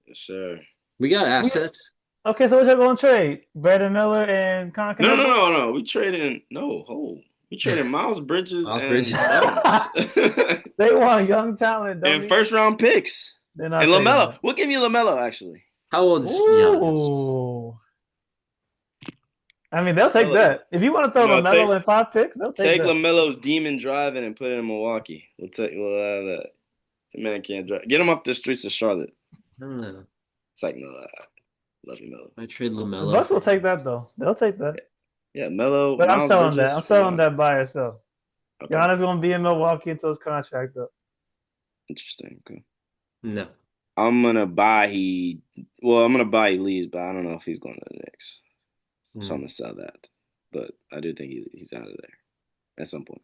S1: Yes, sir.
S3: We got
S2: We,
S3: assets.
S2: okay, so what y'all gonna trade? Brandon Miller and Connor
S1: No, no,
S2: Canupa?
S1: no, no. We traded in no. Oh, we traded Miles Bridges
S3: Miles Bridges.
S1: and Evans
S2: They want young talent,
S1: and
S2: dummy.
S1: first round picks
S2: They're
S1: and
S2: not taking
S1: Lamelo.
S2: that.
S1: We'll give you Lamelo actually.
S3: How old is Giannis?
S2: Ooh. I mean, they'll take
S1: Sell it.
S2: that. If you want to throw
S1: No,
S2: LaMelo in 5 picks, they'll take
S1: take
S2: that.
S1: Lamelo's demon driving and put it in Milwaukee. We'll have that. The man can't drive. Get him off the streets of Charlotte.
S3: I don't know.
S1: It's like no, love you, Melo.
S3: I trade
S2: The
S3: LaMelo
S2: Bucks will
S3: for
S2: take that though. They'll take that.
S1: Yeah, Melo,
S2: But I'm
S1: Miles
S2: selling that.
S1: Bridges
S2: I'm
S1: for
S2: selling
S1: Giannis.
S2: that by yourself.
S1: Okay,
S2: Giannis gonna be in Milwaukee until his contract up.
S1: interesting. Okay.
S3: no.
S1: I'm gonna buy he. Well, I'm gonna buy he leaves, but I don't know if he's going to the Knicks. So I'm
S3: Hmm.
S1: gonna sell that. But I do think he's out of there at some point.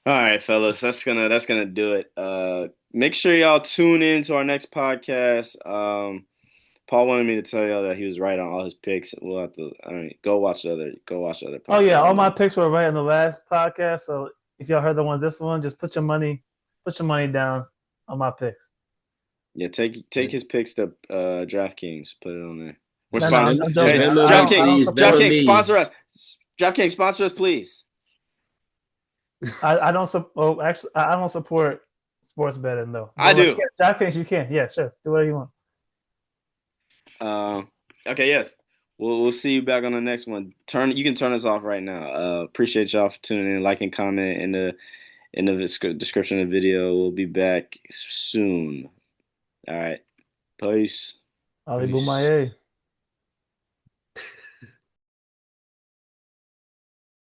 S1: All right, fellas, that's gonna do it. Make sure y'all tune in to our next podcast. Paul wanted me to tell y'all that he was right on all his picks. We'll have to. I mean, go watch the other
S2: Oh yeah,
S1: podcast.
S2: all my picks were right in the last podcast. So if y'all heard the one, this one, just put your money down on my picks.
S1: Yeah, take his picks to DraftKings. Put it on there. We're
S2: No, no, I'm,
S1: sponsored.
S2: I'm
S3: To
S1: Hey,
S2: joking.
S3: Venmo
S2: I
S3: me,
S2: don't. I don't
S3: please.
S2: support.
S3: Venmo
S1: DraftKings
S3: me.
S1: sponsor us. DraftKings sponsor us, please.
S2: I don't support. Oh, actually, I don't support sports betting though.
S1: I
S2: But like,
S1: do.
S2: yeah, DraftKings, you can. Yeah, sure. Do whatever you want.
S1: Okay, yes. We'll see you back on the next one. You can turn us off right now. Appreciate y'all for tuning in, like and comment in the description of the video. We'll be back soon. All right. Peace.
S2: Ali
S3: Peace.
S2: Boumaye.